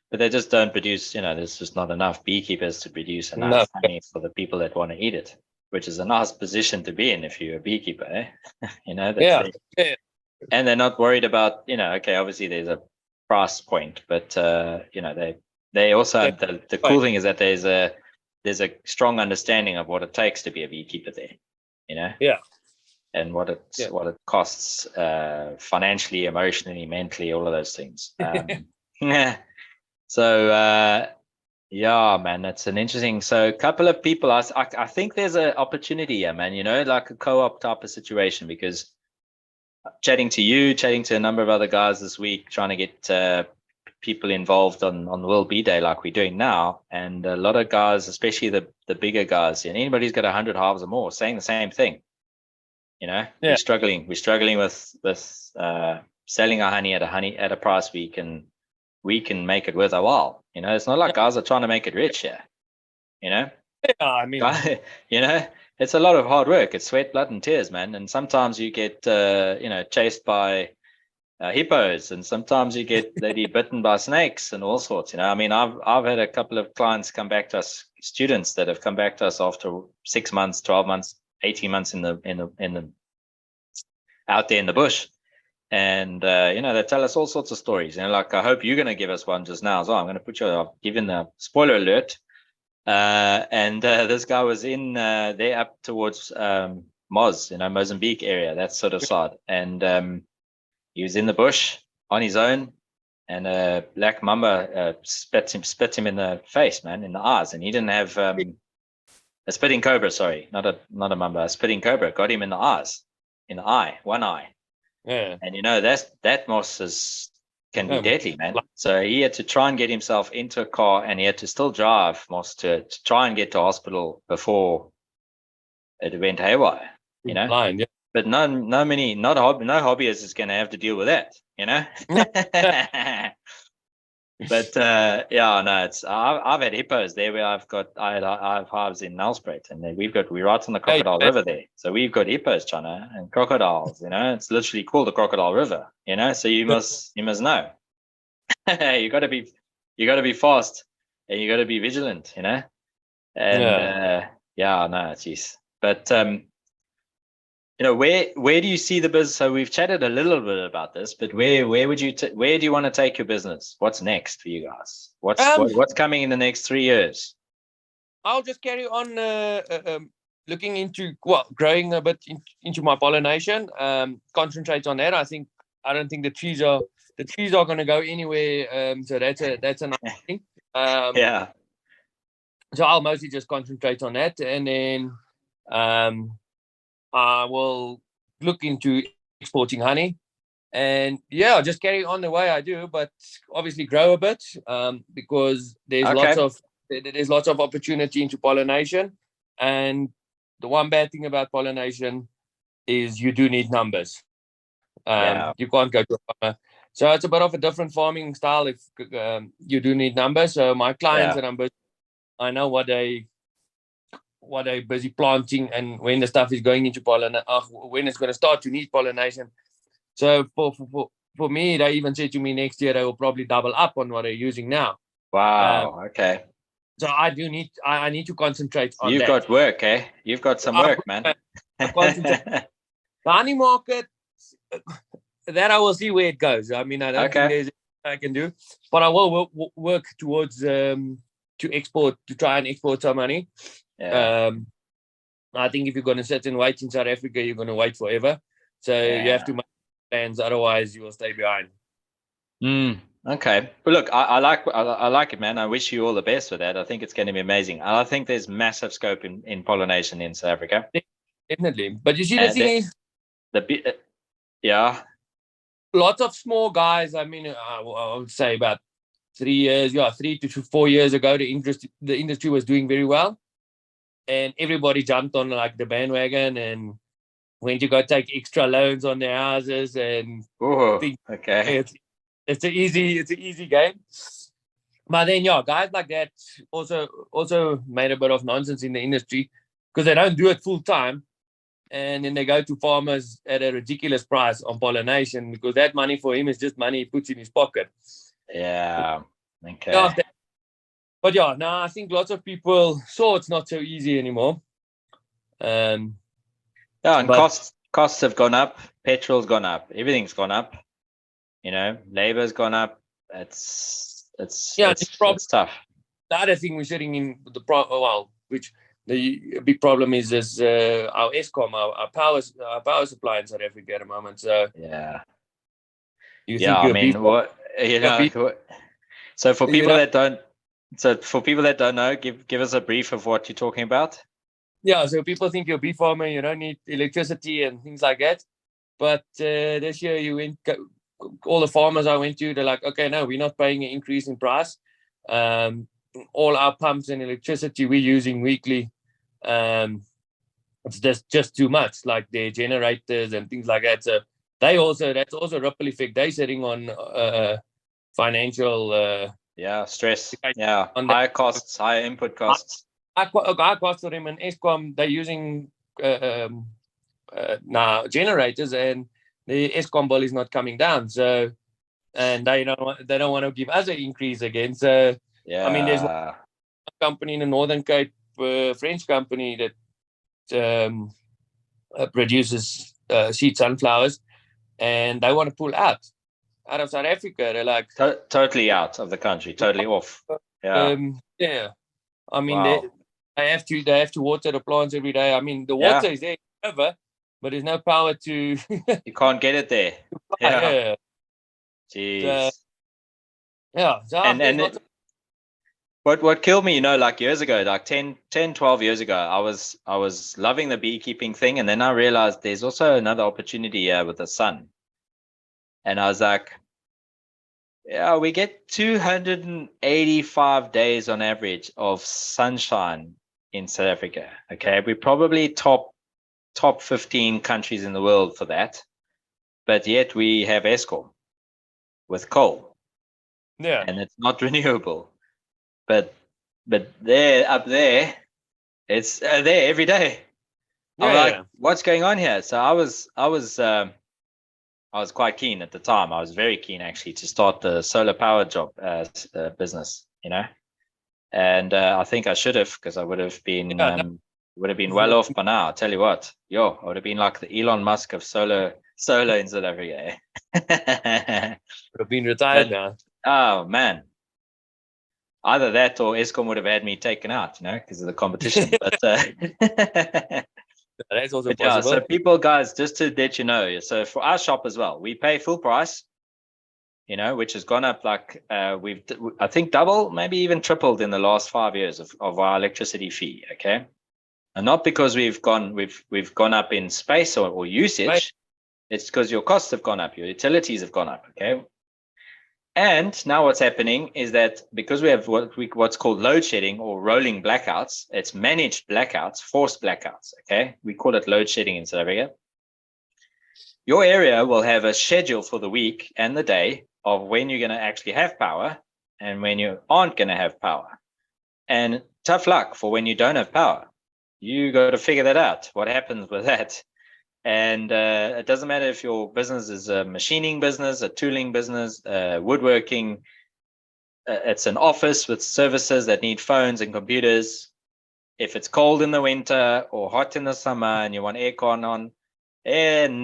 but they just don't produce. There's just not enough beekeepers to produce enough honey for the people that want to eat it, which is a nice position to be in if you're a beekeeper. Eh? And they're not worried about, okay, obviously there's a price point, but they also have the cool thing is that there's a strong understanding of what it takes to be a beekeeper there, and what it costs financially, emotionally, mentally, all of those things. So yeah, man, that's an interesting. So a couple of people, I think there's an opportunity here, man. Like a co-op type of situation, because chatting to a number of other guys this week, trying to get people involved on the World Bee Day like we're doing now, and a lot of guys, especially the bigger guys, and anybody who's got 100 hives or more, saying the same thing. We're struggling with selling our honey at a price we can make it worth our while. It's not like guys are trying to make it rich here. Yeah, I mean, it's a lot of hard work. It's sweat, blood, and tears, man. And sometimes you get, chased by hippos, and sometimes you get bitten by snakes and all sorts. I mean, I've had a couple of clients come back to us, students that have come back to us after 6 months, 12 months, 18 months in the out there in the bush, and they tell us all sorts of stories. Like, I hope you're going to give us one just now as well. I'm going to put I'll give in the spoiler alert. And this guy was in there up towards Moz, Mozambique area, that sort of side. And he was in the bush on his own, and a black mamba spit him in the face, man, in the eyes. And he didn't have a spitting cobra, sorry, not a mamba, a spitting cobra got him in the eyes, in the eye, one eye. Yeah. And that moss can be deadly, man. So he had to try and get himself into a car, and he had to still drive Moss to try and get to hospital before it went haywire, Blind, yeah. But no hobbyist is going to have to deal with that, But I've had hippos there where I have hives in Nelspruit, and we're right on the Crocodile River there. So we've got hippos, China, and crocodiles, It's literally called the Crocodile River, So you must know. you gotta be fast, and you gotta be vigilant, And geez. But where do you see the business? So we've chatted a little bit about this, but where do you want to take your business? What's next for you guys? What's coming in the next 3 years? I'll just carry on looking into growing a bit into my pollination. Concentrate on that. I don't think the trees are going to go anywhere. So that's a nice thing. Yeah. So I'll mostly just concentrate on that, and then I will look into exporting honey, and just carry on the way I do, but obviously grow a bit, because there's lots of opportunity into pollination. And the one bad thing about pollination is you do need numbers. You can't go to a farmer. So it's a bit of a different farming style if you do need numbers. So my clients that I'm busy, I know what they're busy planting, and when the stuff is going into pollination, when it's going to start to need pollination. So for me, they even said to me next year they will probably double up on what they're using now. Wow. Okay. So I need to concentrate on that. You've got work, eh? You've got some work, man. The honey market, that I will see where it goes. I mean, I don't think there's anything I can do, but I will work towards to try and export some money. Yeah. I think if you're going to sit and wait in South Africa, you're going to wait forever. So you have to make plans, otherwise you will stay behind. Okay, but look, I like it, man. I wish you all the best with that. I think it's going to be amazing. I think there's massive scope in pollination in South Africa. Definitely, but you see, the thing is, lots of small guys. I mean, I would say about 3 to 4 years ago, the industry was doing very well, and everybody jumped on like the bandwagon and went to go take extra loans on their houses and it's an easy game. But then guys like that also made a bit of nonsense in the industry because they don't do it full time, and then they go to farmers at a ridiculous price on pollination because that money for him is just money he puts in his pocket. Yeah. Okay. But I think lots of people saw it's not so easy anymore. And costs have gone up, petrol's gone up, everything's gone up. Labor's gone up. It's tough. The other thing we're sitting in which the big problem is our Eskom, our power supply in South Africa at the moment. So So for people that don't know, give us a brief of what you're talking about. Yeah, so people think you're a bee farmer, you don't need electricity and things like that. But this year all the farmers I went to, they're like, okay, no, we're not paying an increase in price. All our pumps and electricity we're using weekly, it's just too much, like their generators and things like that. So that's also a ripple effect. They're sitting on financial stress. Higher costs, higher input costs. High costs for them, and Eskom, they're using now generators, and the Eskom bill is not coming down. So, and they don't want to give us an increase again. So, I mean, there's one company in the Northern Cape, French company that produces seed sunflowers, and they want to pull out of South Africa. They're like totally out of the country, totally off. I mean, they have to water the plants every day. I mean, the water is there, but there's no power to. You can't get it there. Jeez. So what killed me, like years ago, like 10, 12 years ago, I was loving the beekeeping thing, and then I realized there's also another opportunity here with the sun. And I was like, we get 285 days on average of sunshine in South Africa. Okay, we're probably top 15 countries in the world for that, but yet we have Eskom with coal. And it's not renewable. But up there, it's there every day. I'm like, what's going on here? So I was quite keen at the time. I was very keen actually to start the solar power business, and I think I should have, because I would have been well off by now. I'll tell you what, I would have been like the Elon Musk of solar in South Africa. Would have been retired now. Oh man, either that or Eskom would have had me taken out, because of the competition. But that's also possible. So people, guys, just to let you know, so for our shop as well, we pay full price, which has gone up like we've, I think, double, maybe even tripled in the last 5 years of our electricity fee. Okay, and not because we've gone up in space or usage. Right. It's because your costs have gone up, your utilities have gone up. Okay. And now what's happening is that because we have what's called load shedding or rolling blackouts, it's managed blackouts, forced blackouts. Okay, we call it load shedding in South Africa. Your area will have a schedule for the week and the day of when you're going to actually have power and when you aren't going to have power. And tough luck for when you don't have power. You got to figure that out. What happens with that? And it doesn't matter if your business is a machining business, a tooling business, woodworking. It's an office with services that need phones and computers. If it's cold in the winter or hot in the summer and you want aircon on,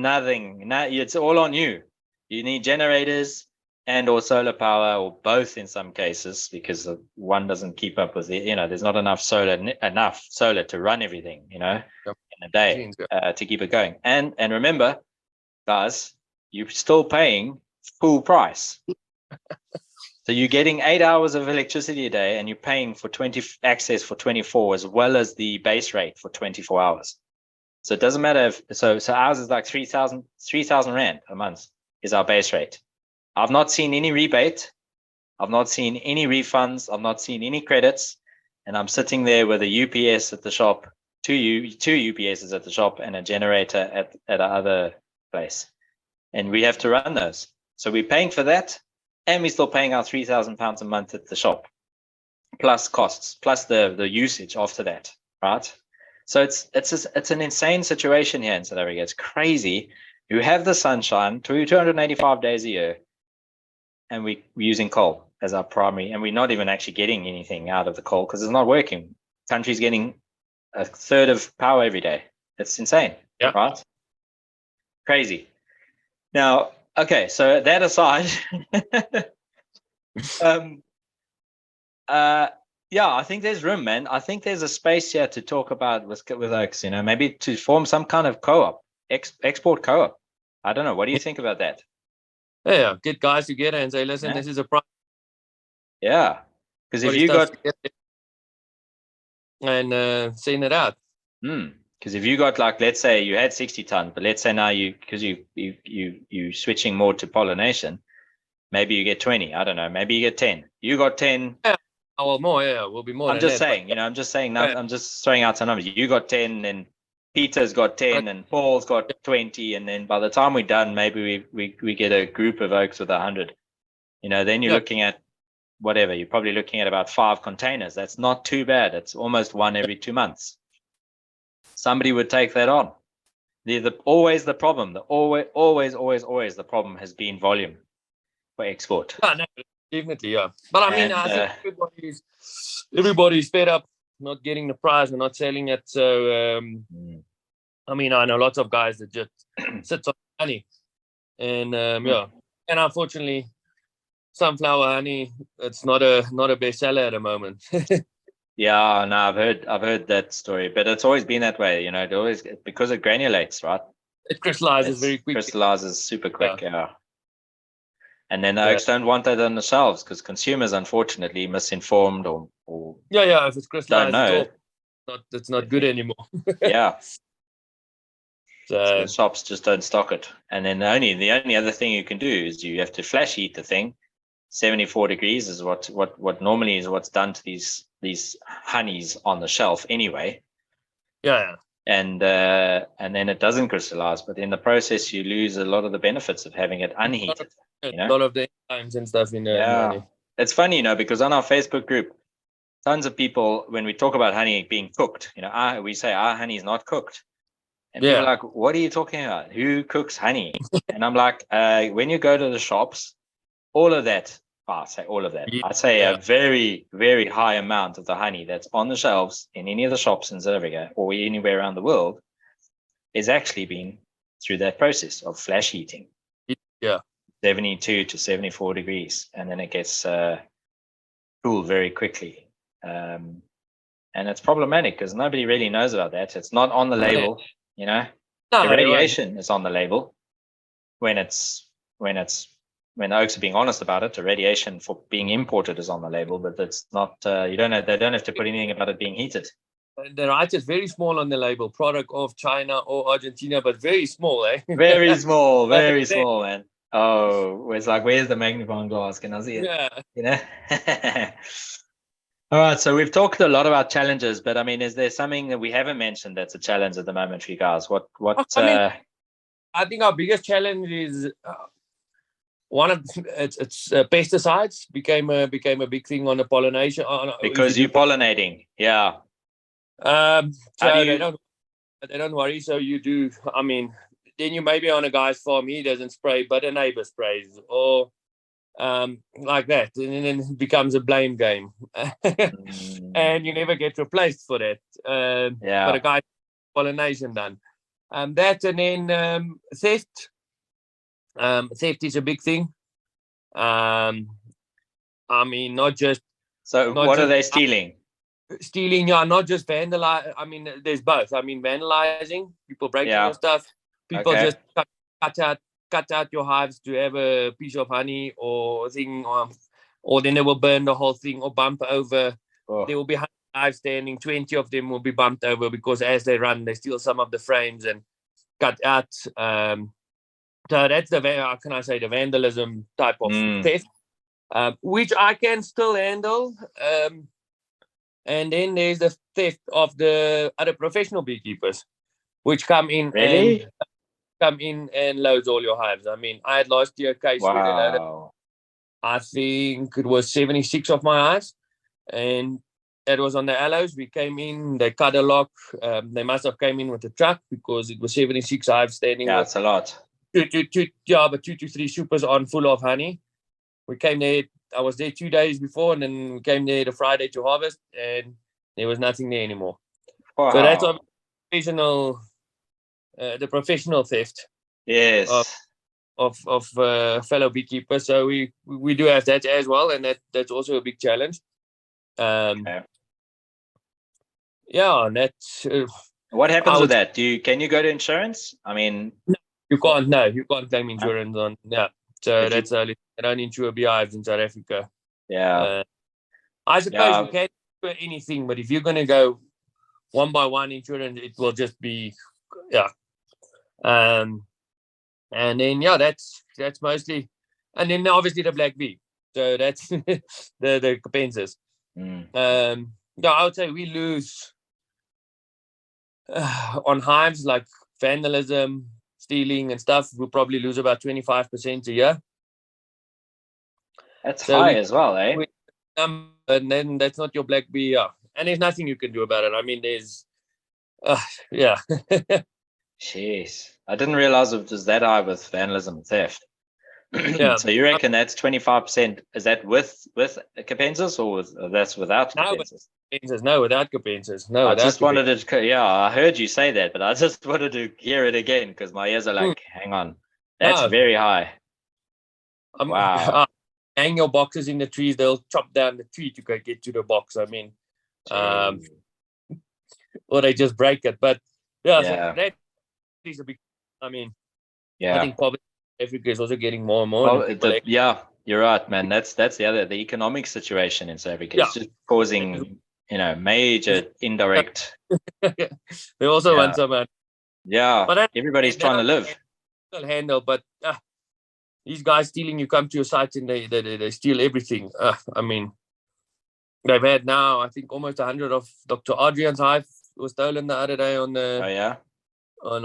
nothing. It's all on you. You need generators and or solar power, or both in some cases, because one doesn't keep up with it. There's not enough solar to run everything, in a day to keep it going. And remember, guys, you're still paying full price. So you're getting 8 hours of electricity a day, and you're paying for 20 access for 24, as well as the base rate for 24 hours. So it doesn't matter if so ours is like 3,000 Rand a month is our base rate. I've not seen any rebate. I've not seen any refunds. I've not seen any credits. And I'm sitting there with a UPS at the shop, two UPSs at the shop, and a generator at our other place. And we have to run those. So we're paying for that, and we're still paying our £3,000 a month at the shop, plus costs, plus the usage after that, right? So it's an insane situation here in South Africa. It's crazy. You have the sunshine 285 days a year, and we're using coal as our primary, and we're not even actually getting anything out of the coal because it's not working. Country's getting a third of power every day. It's insane, right? Crazy. Now, okay, so that aside, I think there's room, man. I think there's a space here to talk about with Oaks, maybe to form some kind of co-op, export co-op. I don't know. What do you think about that? Yeah, get guys together and say, listen, this is a problem. Yeah, because if you got and send it out. Because if you got, like, let's say you had 60 tons, but let's say now you switching more to pollination, maybe you get 20. I don't know. Maybe you get 10. You got 10. Yeah. Oh, well, more. Yeah, will be more. I'm just saying. I'm just saying. I'm just throwing out some numbers. You got 10, and Peter's got 10, and Paul's got 20, and then by the time we're done, maybe we get a group of oaks with 100. Then you're looking at whatever. You're probably looking at about 5 containers. That's not too bad. It's almost one every 2 months. Somebody would take that on. Always the problem. Always the problem has been volume for export. No, definitely, yeah. But I mean, I think everybody's fed up not getting the prize and not selling it. So, I mean, I know lots of guys that just sit on honey, and and unfortunately, sunflower honey, it's not a bestseller at the moment. Yeah, no, I've heard that story, but it's always been that way. It always, because it granulates, right? It crystallizes very quickly. Crystallizes super quick, yeah. And then the oaks don't want that on the shelves because consumers, unfortunately, misinformed or if it's crystallized, don't know. It's not good anymore. Yeah. So the shops just don't stock it. And then the only other thing you can do is you have to flash heat the thing. 74 degrees is what normally is what's done to these honeys on the shelf anyway. Yeah. And then it doesn't crystallize, but in the process you lose a lot of the benefits of having it unheated. A lot of the enzymes and stuff in there. Yeah. It's funny, because on our Facebook group, tons of people, when we talk about honey being cooked, we say our honey is not cooked. And people are like, what are you talking about? Who cooks honey? And I'm like, when you go to the shops, all of that, I'd say a very, very high amount of the honey that's on the shelves in any of the shops in South Africa or anywhere around the world is actually been through that process of flash heating. Yeah. 72 to 74 degrees. And then it gets cooled very quickly. And it's problematic because nobody really knows about that. It's not on the label, The radiation is on the label when oaks are being honest about it. The radiation for being imported is on the label, but it's not. They don't have to put anything about it being heated. They write it very small on the label, product of China or Argentina, but very small, eh? Very small, very small, man. Oh, it's like, where's the magnifying glass? Can I see it? Yeah. All right, so we've talked a lot about challenges, but I mean, is there something that we haven't mentioned that's a challenge at the moment for you guys? I think our biggest challenge is it's pesticides became a big thing on the pollination. Because you're pollinating, yeah. They don't worry. So you do. I mean, then you may be on a guy's farm, he doesn't spray, but a neighbor sprays, or like that, and then it becomes a blame game, and you never get replaced for that. But a guy pollination done, that, and then theft. Theft is a big thing. I mean, not just what are they stealing? Stealing, yeah, not just vandalize. I mean, there's both. I mean, vandalizing, people breaking your stuff, people just cut out your hives to have a piece of honey or thing, or then they will burn the whole thing or bump over. There will be hives standing, 20 of them will be bumped over because as they run, they steal some of the frames and cut out. So that's how can I say, the vandalism type of theft, which I can still handle. And then there's the theft of the other professional beekeepers, which come in and loads all your hives. I mean, I had last year a case where they loaded, I think it was 76 of my hives, and that was on the aloes. We came in, they cut a lock. They must have came in with a truck because it was 76 hives standing. Yeah, it's a lot. But 2 to 3 supers on full of honey. We came there. I was there 2 days before, and then we came there the Friday to harvest, and there was nothing there anymore. Wow. So that's the professional theft. Yes. Of fellow beekeepers. So we do have that as well, and that's also a big challenge. Yeah, and that's. What happens with that? Can you go to insurance? I mean, you can't. No, you can't claim insurance on. Yeah. So that's they don't insure beehives in South Africa. Yeah. I suppose you can insure anything, but if you're going to go one by one insurance, it will just be, and then that's mostly, and then obviously the black bee. So that's the Capensas. I would say we lose on hives like vandalism, stealing and stuff. We'll probably lose about 25% a year. That's high as well, eh? And then that's not your black bee, and there's nothing you can do about it. I mean, there's, Jeez, I didn't realize it was that high with vandalism and theft. So you reckon that's 25%? Is that with Capensas or that's without Capensas? No, without Capensas. No, I just wanted to. I heard you say that, but I just wanted to hear it again because my ears are like, hang on, that's very high. Wow. Hang your boxes in the trees; they'll chop down the tree to get to the box. I mean, or they just break it. But so that is a big. I mean, I think probably Africa is also getting more and more. You're right, man. That's the economic situation in South Africa. It's just causing major indirect. They also want some. But everybody's trying to live. Handle, but these guys stealing. You come to your site and they steal everything. I mean, they've had now I think almost 100 of Dr. Adrian's hive was stolen the other day on the. On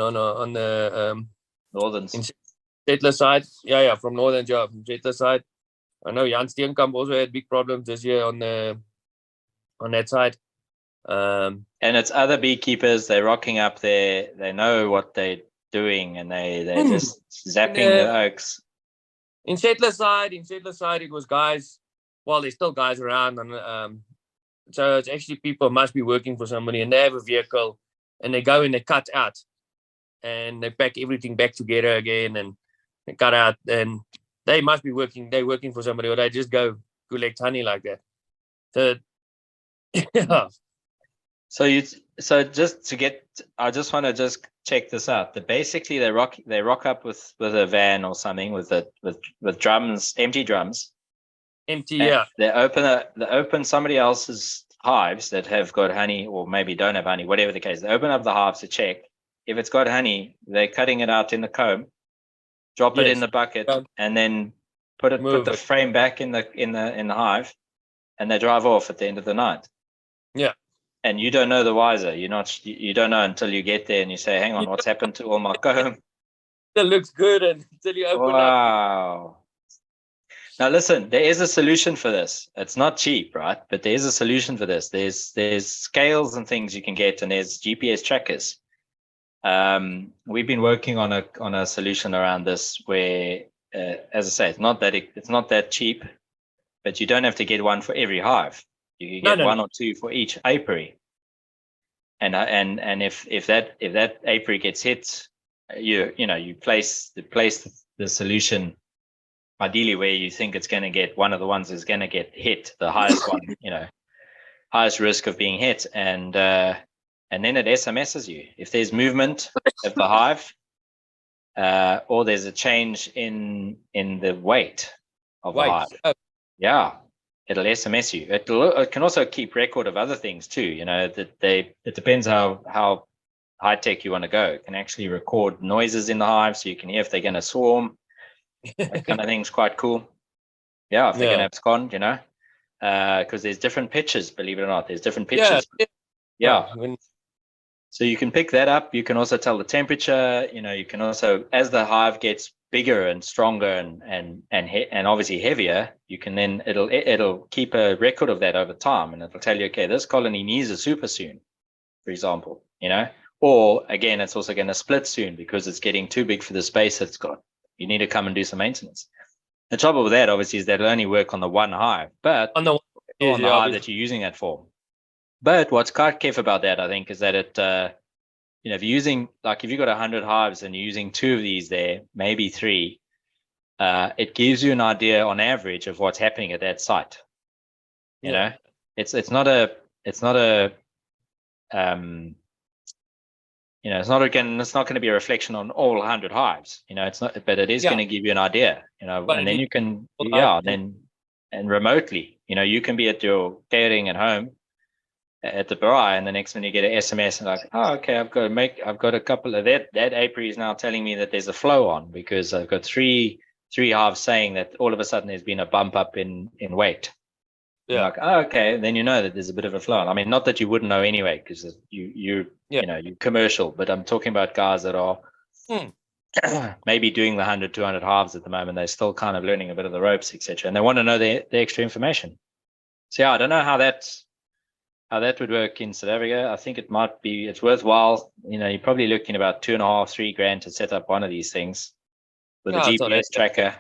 the northern settler side. From northern from settler side. I know Jan Steenkamp also had big problems this year on that side. And it's other beekeepers. They're rocking up there. They know what they're doing, and they're just zapping the oaks. In settler side, it was guys. Well, there's still guys around, and so it's actually people must be working for somebody, and they have a vehicle, and they go and they cut out, and they pack everything back together again, and they cut out, and they must be working. They're working for somebody, or they just go collect honey like that. So, So just to get, I just want to just check this out. That basically they rock up with a van or something with drums, empty drums. Empty, They open somebody else's hives that have got honey, or maybe don't have honey, whatever the case. They open up the hives to check. If it's got honey, they're cutting it out in the comb, drop it in the bucket, and then put the frame back in the hive, and they drive off at the end of the night. Yeah. And you don't know the wiser. You don't know until you get there and you say, "Hang on, what's happened to all my comb?" That looks good until you open up. Wow. Now listen, there is a solution for this. It's not cheap, right? But there is a solution for this. There's scales and things you can get, and there's GPS trackers. We've been working on a solution around this where, as I say, it's not that cheap, but you don't have to get one for every hive. You can get one or two for each apiary, and if that apiary gets hit, you place the solution, ideally where you think it's going to get, one of the ones is going to get hit, the highest one, highest risk of being hit, and then it SMSs you if there's movement of the hive, or there's a change in the weight of the hive. Yeah, it'll SMS you. It can also keep record of other things too. It depends how high tech you want to go. It can actually record noises in the hive, so you can hear if they're going to swarm. That kind of thing's quite cool. Yeah, if they're going to abscond, because there's different pitches. Believe it or not, there's different pitches. Yeah. So you can pick that up. You can also tell the temperature. You can also, as the hive gets bigger and stronger and obviously heavier, you can then it'll keep a record of that over time, and it'll tell you, okay, this colony needs a super soon, for example. Or again, it's also going to split soon because it's getting too big for the space it's got. You need to come and do some maintenance. The trouble with that, obviously, is that it'll only work on the one hive, but on the hive that you're using it for. But what's quite careful about that, I think, is that it, if you're using, like if you've got 100 hives and you're using 2 of these there, maybe 3, it gives you an idea on average of what's happening at that site. It's not going to be a reflection on all 100 hives. It's not, but it is going to give you an idea. And then you can, and remotely, you can be at your catering at home, at the braai, and the next minute you get an SMS and like, oh, okay, I've got a couple of that apiary is now telling me that there's a flow on because I've got three hives saying that all of a sudden there's been a bump up in weight. Yeah. Like, oh, okay, then you know that there's a bit of a flow on. I mean, not that you wouldn't know anyway, because you're commercial, but I'm talking about guys that are maybe doing the 100, 200 hives at the moment. They're still kind of learning a bit of the ropes, etc., and they want to know the extra information. So yeah, I don't know how that would work in South Africa. I think it's worthwhile. You're probably looking about 2.5-3 grand to set up one of these things with a GPS tracker.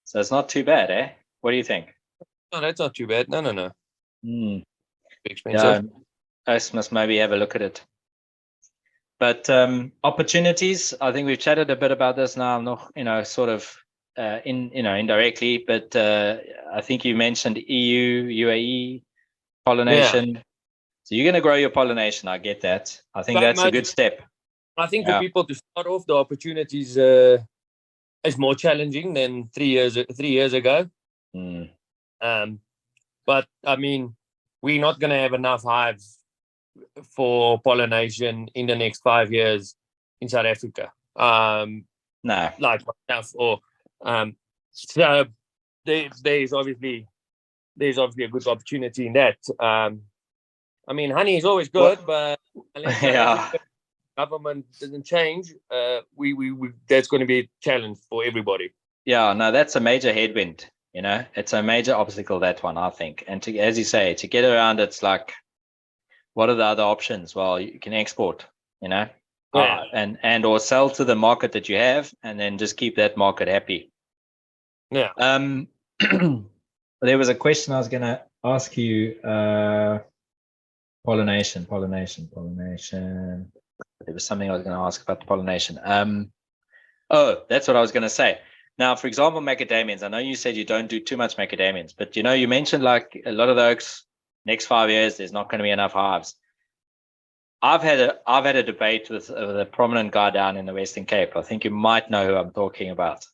So it's not too bad, eh? What do you think? No, that's not too bad. No. Expensive. I must maybe have a look at it. But opportunities, I think we've chatted a bit about this now, sort of indirectly, but I think you mentioned EU, UAE, pollination. Yeah. So you're going to grow your pollination. I get that. I think that's a good step. I think for people to start off, the opportunities is more challenging than 3 years ago. But I mean, we're not going to have enough hives for pollination in the next 5 years in South Africa. No, like enough. Or so there's obviously a good opportunity in that. I mean, honey is always good, but unless the government doesn't change, we that's going to be a challenge for everybody. Yeah, no, that's a major headwind. It's a major obstacle, that one, I think. And as you say, to get around, it's like, what are the other options? Well, you can export, and or sell to the market that you have, and then just keep that market happy. Yeah. There was a question I was going to ask you. Pollination. There was something I was going to ask about the pollination. That's what I was going to say. Now, for example, macadamians. I know you said you don't do too much macadamians, but you mentioned like a lot of the oaks. Next 5 years, there's not going to be enough hives. I've had a debate with a prominent guy down in the Western Cape. I think you might know who I'm talking about.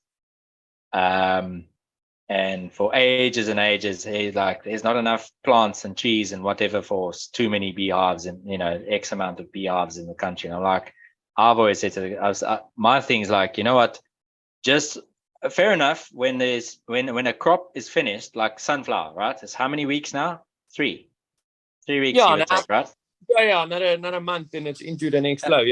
And for ages and ages, he's like, there's not enough plants and trees and whatever for too many beehives and X amount of beehives in the country. And I'm like, I've always said to my thing's like, you know what, just fair enough. When a crop is finished, like sunflower, right? It's how many weeks now? 3 weeks, give or take, right? Yeah, another month and it's into the next flow.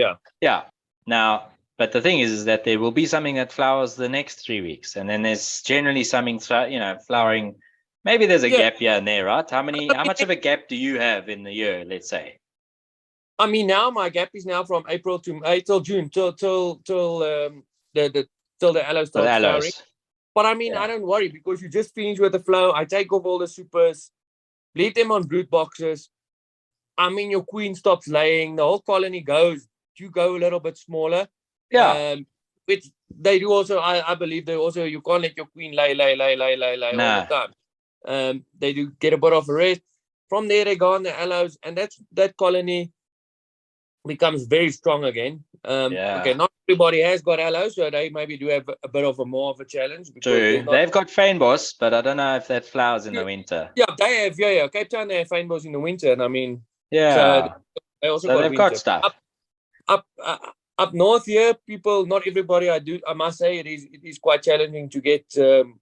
Yeah. Now, but the thing is that there will be something that flowers the next 3 weeks, and then there's generally something, flowering. Maybe there's a gap here and there, right? How much of a gap do you have in the year? Let's say. I mean, now my gap is now from April till June till the aloes start flowering. But I mean, I don't worry because you just finish with the flow. I take off all the supers, leave them on brood boxes. I mean, your queen stops laying. The whole colony goes. You go a little bit smaller. Yeah. which they do also. I believe they also, you can't let your queen lay all the time. They do get a bit of a rest. From there, they go on the aloes, and that colony becomes very strong again. Okay, not everybody has got aloes, so they maybe do have a bit of a more of a challenge. True. They've got fynbos, but I don't know if that flowers in the winter. Yeah, they have. Yeah. Cape Town, they have fynbos in the winter, and I mean, yeah. So they also they've got stuff. Up north here, people, not everybody. I must say, it is quite challenging to get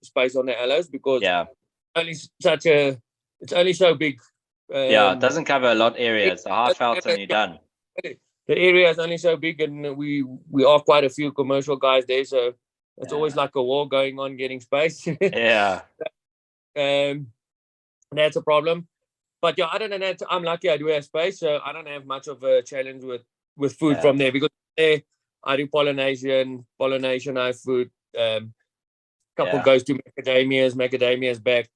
space on the aloes because it's only so big. It doesn't cover a lot of area. It's a half felt and you're done. The area is only so big, and we are quite a few commercial guys there, so it's always like a war going on getting space. Yeah. That's a problem. But yeah, other than that, I'm lucky I do have space, so I don't have much of a challenge with food from there, because there I do pollination, I have food. Couple goes to macadamias back,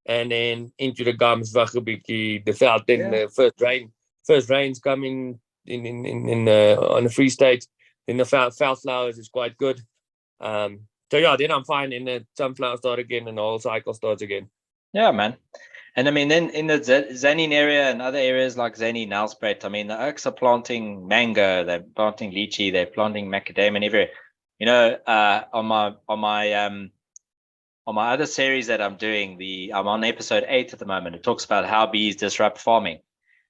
and then into the gums, waggebiekie, the veld. Then the first rain's coming in on the Free State. Then the veld flowers is quite good. So yeah, then I'm fine. And the sunflower start again, and the whole cycle starts again. Yeah, man. And I mean, then in the Zanin area and other areas like Zanin, Nelspruit, I mean, the oaks are planting mango, they're planting lychee, they're planting macadamia everywhere. You know, on my other series that I'm doing, I'm on episode 8 at the moment. It talks about how bees disrupt farming,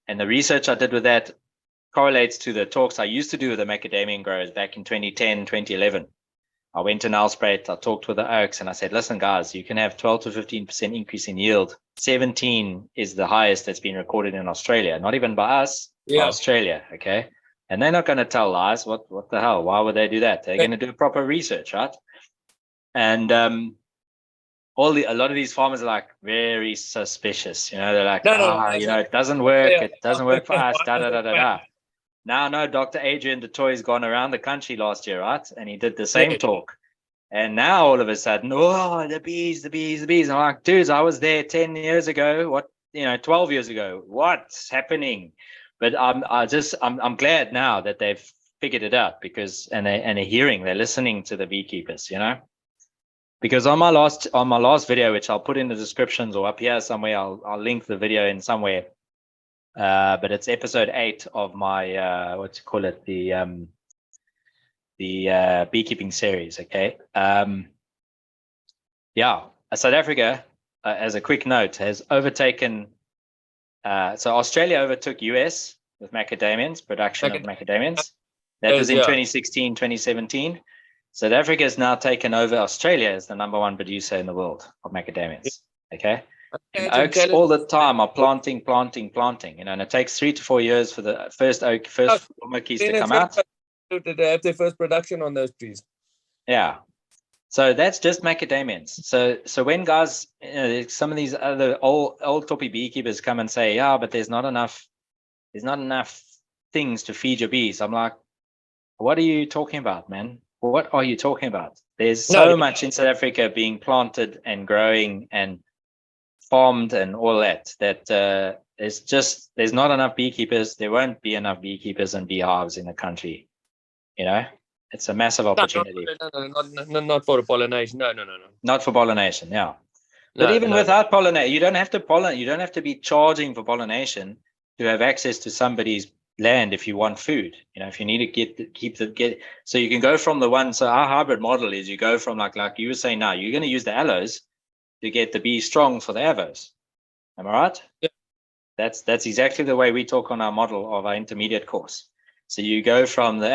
and the research I did with that correlates to the talks I used to do with the macadamia growers back in 2010, 2011. I went to Nelspruit, I talked with the oaks, and I said, listen, guys, you can have 12 to 15% increase in yield. 17 is the highest that's been recorded in Australia, not even by us, by Australia, okay? And they're not going to tell lies. What the hell? Why would they do that? They're going to do proper research, right? And a lot of these farmers are like very suspicious. You know, they're like, it doesn't work. It doesn't work for us. Now, no, Dr. Adrian DeToy's gone around the country last year, right? And he did the same talk. And now all of a sudden, the bees. And I'm like, dudes, I was there 10 years ago. 12 years ago. What's happening? But I'm glad now that they've figured it out, because they're listening to the beekeepers, you know. Because on my last video, which I'll put in the descriptions or up here somewhere, I'll link the video in somewhere. But it's episode 8 of my the beekeeping series. Okay. South Africa, as a quick note, has overtaken. So Australia overtook US with production of macadamians. That was in 2016, 2017. South Africa has now taken over Australia as the number 1 producer in the world of macadamians. Okay. And oaks all the time are planting, and it takes 3 to 4 years for the first oakies to come out. They have their first production on those trees. Yeah. So that's just macadamians. So when guys, some of these other old toppy beekeepers come and say, but there's not enough things to feed your bees. I'm like, what are you talking about, man? What are you talking about? There's so much in South Africa being planted and growing and farmed and all that there's not enough beekeepers. There won't be enough beekeepers and beehives in the country. You know, it's a massive opportunity. No, not for the pollination. No. Not for pollination, yeah. But even without pollination, you don't have to pollinate. You don't have to be charging for pollination to have access to somebody's land if you want food. You know, if you need to get so you can go from the one. So our hybrid model is you go from like you were saying, now you're going to use the aloes to get the bees strong for the avos. Am I right? Yeah. That's exactly the way we talk on our model of our intermediate course. So you go from the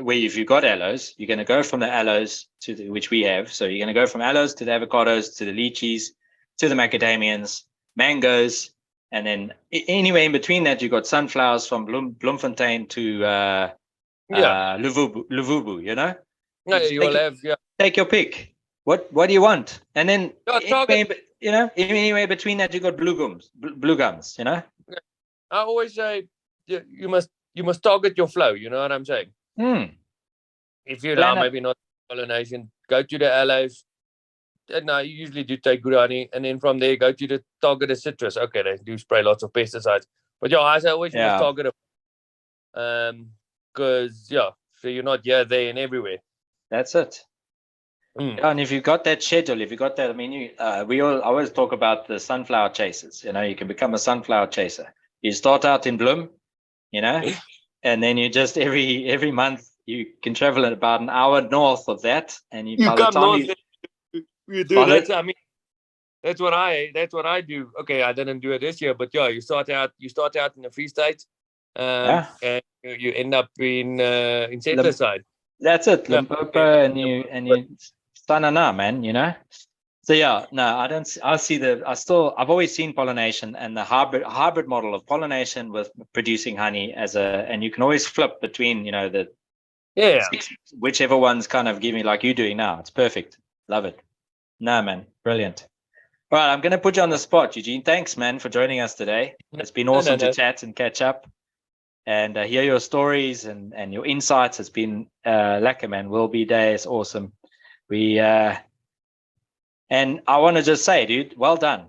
where if you've got aloes, you're going to go from the aloes to which we have. So you're going to go from aloes to the avocados, to the lychees, to the macadamians, mangoes, and then anywhere in between that, you've got sunflowers from Bloemfontein to Luvubu, you know? No, you will have, take your pick. What do you want? And then anywhere between that, you got blue gums, you know? I always say you must target your flow, you know what I'm saying? If you allow maybe not pollination, go to the aloes. And I usually do take good honey, and then from there go to the targeted citrus. Okay, they do spray lots of pesticides, but I say always you must target them. Because So you're not here, there, and everywhere. That's it. Yeah, and if you've got that schedule, if you got that, I mean, we always talk about the sunflower chasers. You can become a sunflower chaser. You start out in Bloem, and then you just every month you can travel at about an hour north of that, and you by the come time north. You do that. I mean, that's what I do. Okay, I didn't do it this year, but yeah, you start out in the Free State, and you end up in Centre Side. That's it, Limpopo, and you Stanana, man. So yeah, no, I don't. I've always seen pollination and the hybrid model of pollination with producing honey and you can always flip between, whichever one's kind of giving like you're doing now. It's perfect. Love it. No, man, brilliant. All right, I'm going to put you on the spot, Eugene. Thanks, man, for joining us today. It's been awesome to chat and catch up and hear your stories and your insights. It's been lekker, man. Will be days, awesome. And I want to just say, dude, well done.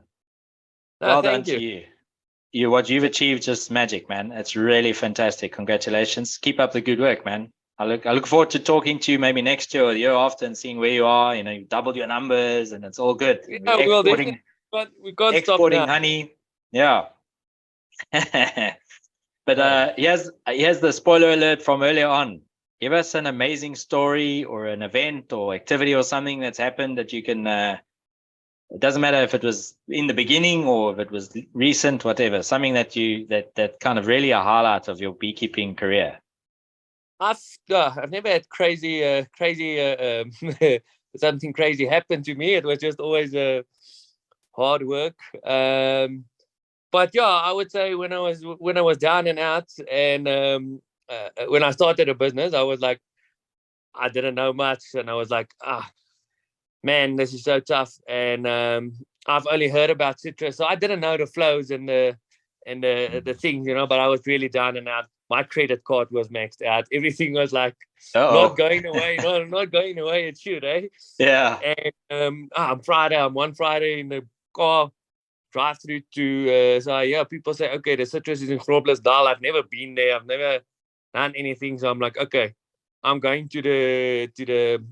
Well done to you. What you've achieved, just magic, man. It's really fantastic. Congratulations. Keep up the good work, man. I look forward to talking to you maybe next year or the year after and seeing where you are. You've doubled your numbers and it's all good. Yeah, we can't stop now. Honey. Yeah. But here's the spoiler alert from earlier on. Give us an amazing story or an event or activity or something that's happened that you can it doesn't matter if it was in the beginning or if it was recent, whatever, something that kind of really a highlight of your beekeeping career. I've never had crazy something crazy happened to me. It was just always hard work. But yeah, I would say when I was down and out, and when I started a business, I was like, I didn't know much, and I was like, man, this is so tough. And I've only heard about citrus, so I didn't know the flows and the things, But I was really down and out. My credit card was maxed out. Everything was like not going away, not going away. It should, eh? Yeah. And I'm one Friday in the car. Drive through to people say, okay, the citrus is in Groblersdal. I've never been there. I've never done anything. So I'm like, okay, I'm going to the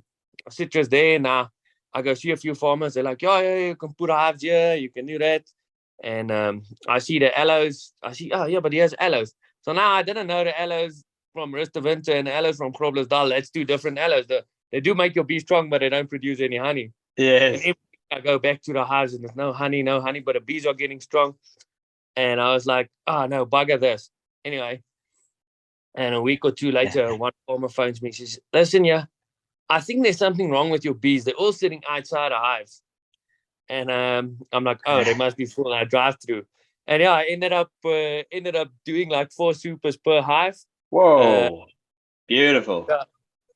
citrus there now. I go see a few farmers. They're like, yeah, you can put hives here. You can do that. And I see the aloes. I see, but he has aloes. So now I didn't know the aloes from Rustenwinter and the aloes from Groblersdal. That's two different aloes. They do make your bee strong, but they don't produce any honey. Yes. And I go back to the hives and there's no honey, but the bees are getting strong. And I was like, no, bugger this. Anyway, and a week or two later, one farmer phones me. She says, listen, I think there's something wrong with your bees. They're all sitting outside the hives. And I'm like, they must be full. And I drive through. And I ended up doing like 4 supers per hive. Whoa, beautiful.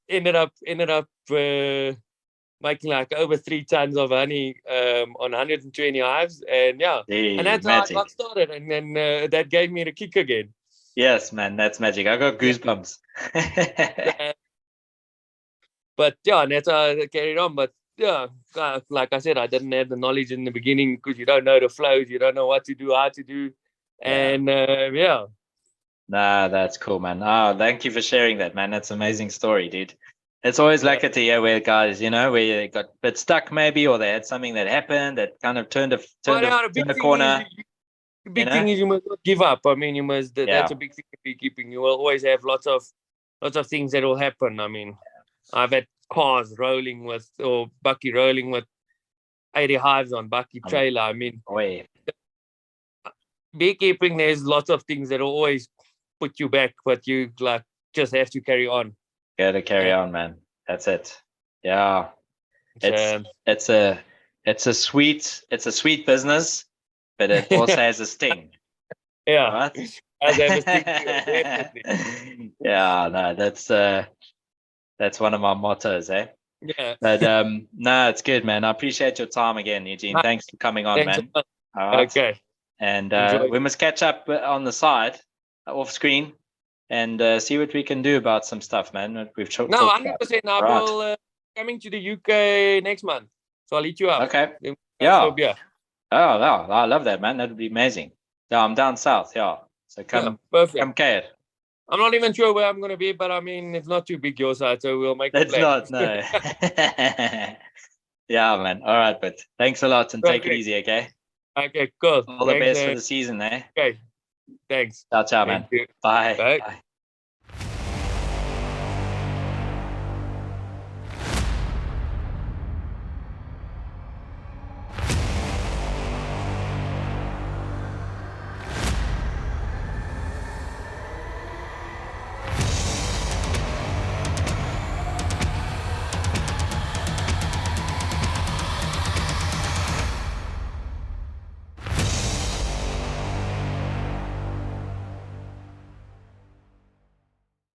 Ended up making like over 3 tons of honey on 120 hives. And and that's magic. How I got started. And then that gave me the kick again. Yes, man, that's magic. I got goosebumps. But and that's how I carried on. But like I said, I didn't have the knowledge in the beginning because you don't know the flows, you don't know what to do, how to do. And Nah, that's cool, man. Thank you for sharing that, man. That's an amazing story, dude. It's always lekker to hear where guys, where they got a bit stuck maybe, or they had something that happened that kind of turned a corner. The big thing is you must not give up. I mean, you must. That's a big thing in beekeeping. You will always have lots of things that will happen. I mean, I've had cars rolling with, or Bucky rolling with 80 hives on Bucky trailer. I mean, beekeeping, there's lots of things that will always put you back, but you just have to carry on. Got to carry on, man. That's it. Yeah, it's a sweet business, but it also has a sting. Yeah, right? Yeah, no, that's one of my mottos, eh? Yeah. But no, it's good, man. I appreciate your time again, Eugene. Thanks for coming on, man. All right. Okay. And we must catch up on the side, off screen, and see what we can do about some stuff, man. We've talked. No, 100%. I will coming to the UK next month, so I'll eat you up. Okay. Yeah. Oh, wow. I love that, man. That would be amazing. Yeah, I'm down south. Yeah. So come, perfect. Come care. I'm not even sure where I'm going to be, but I mean, it's not too big your side, so we'll make It's a plan. not, no. Yeah, man. All right, but thanks a lot and take it Okay. easy, okay? Okay, cool. All the best for the season, eh? Okay, thanks. Ciao, ciao, Thank man. you. Bye. Bye. Bye.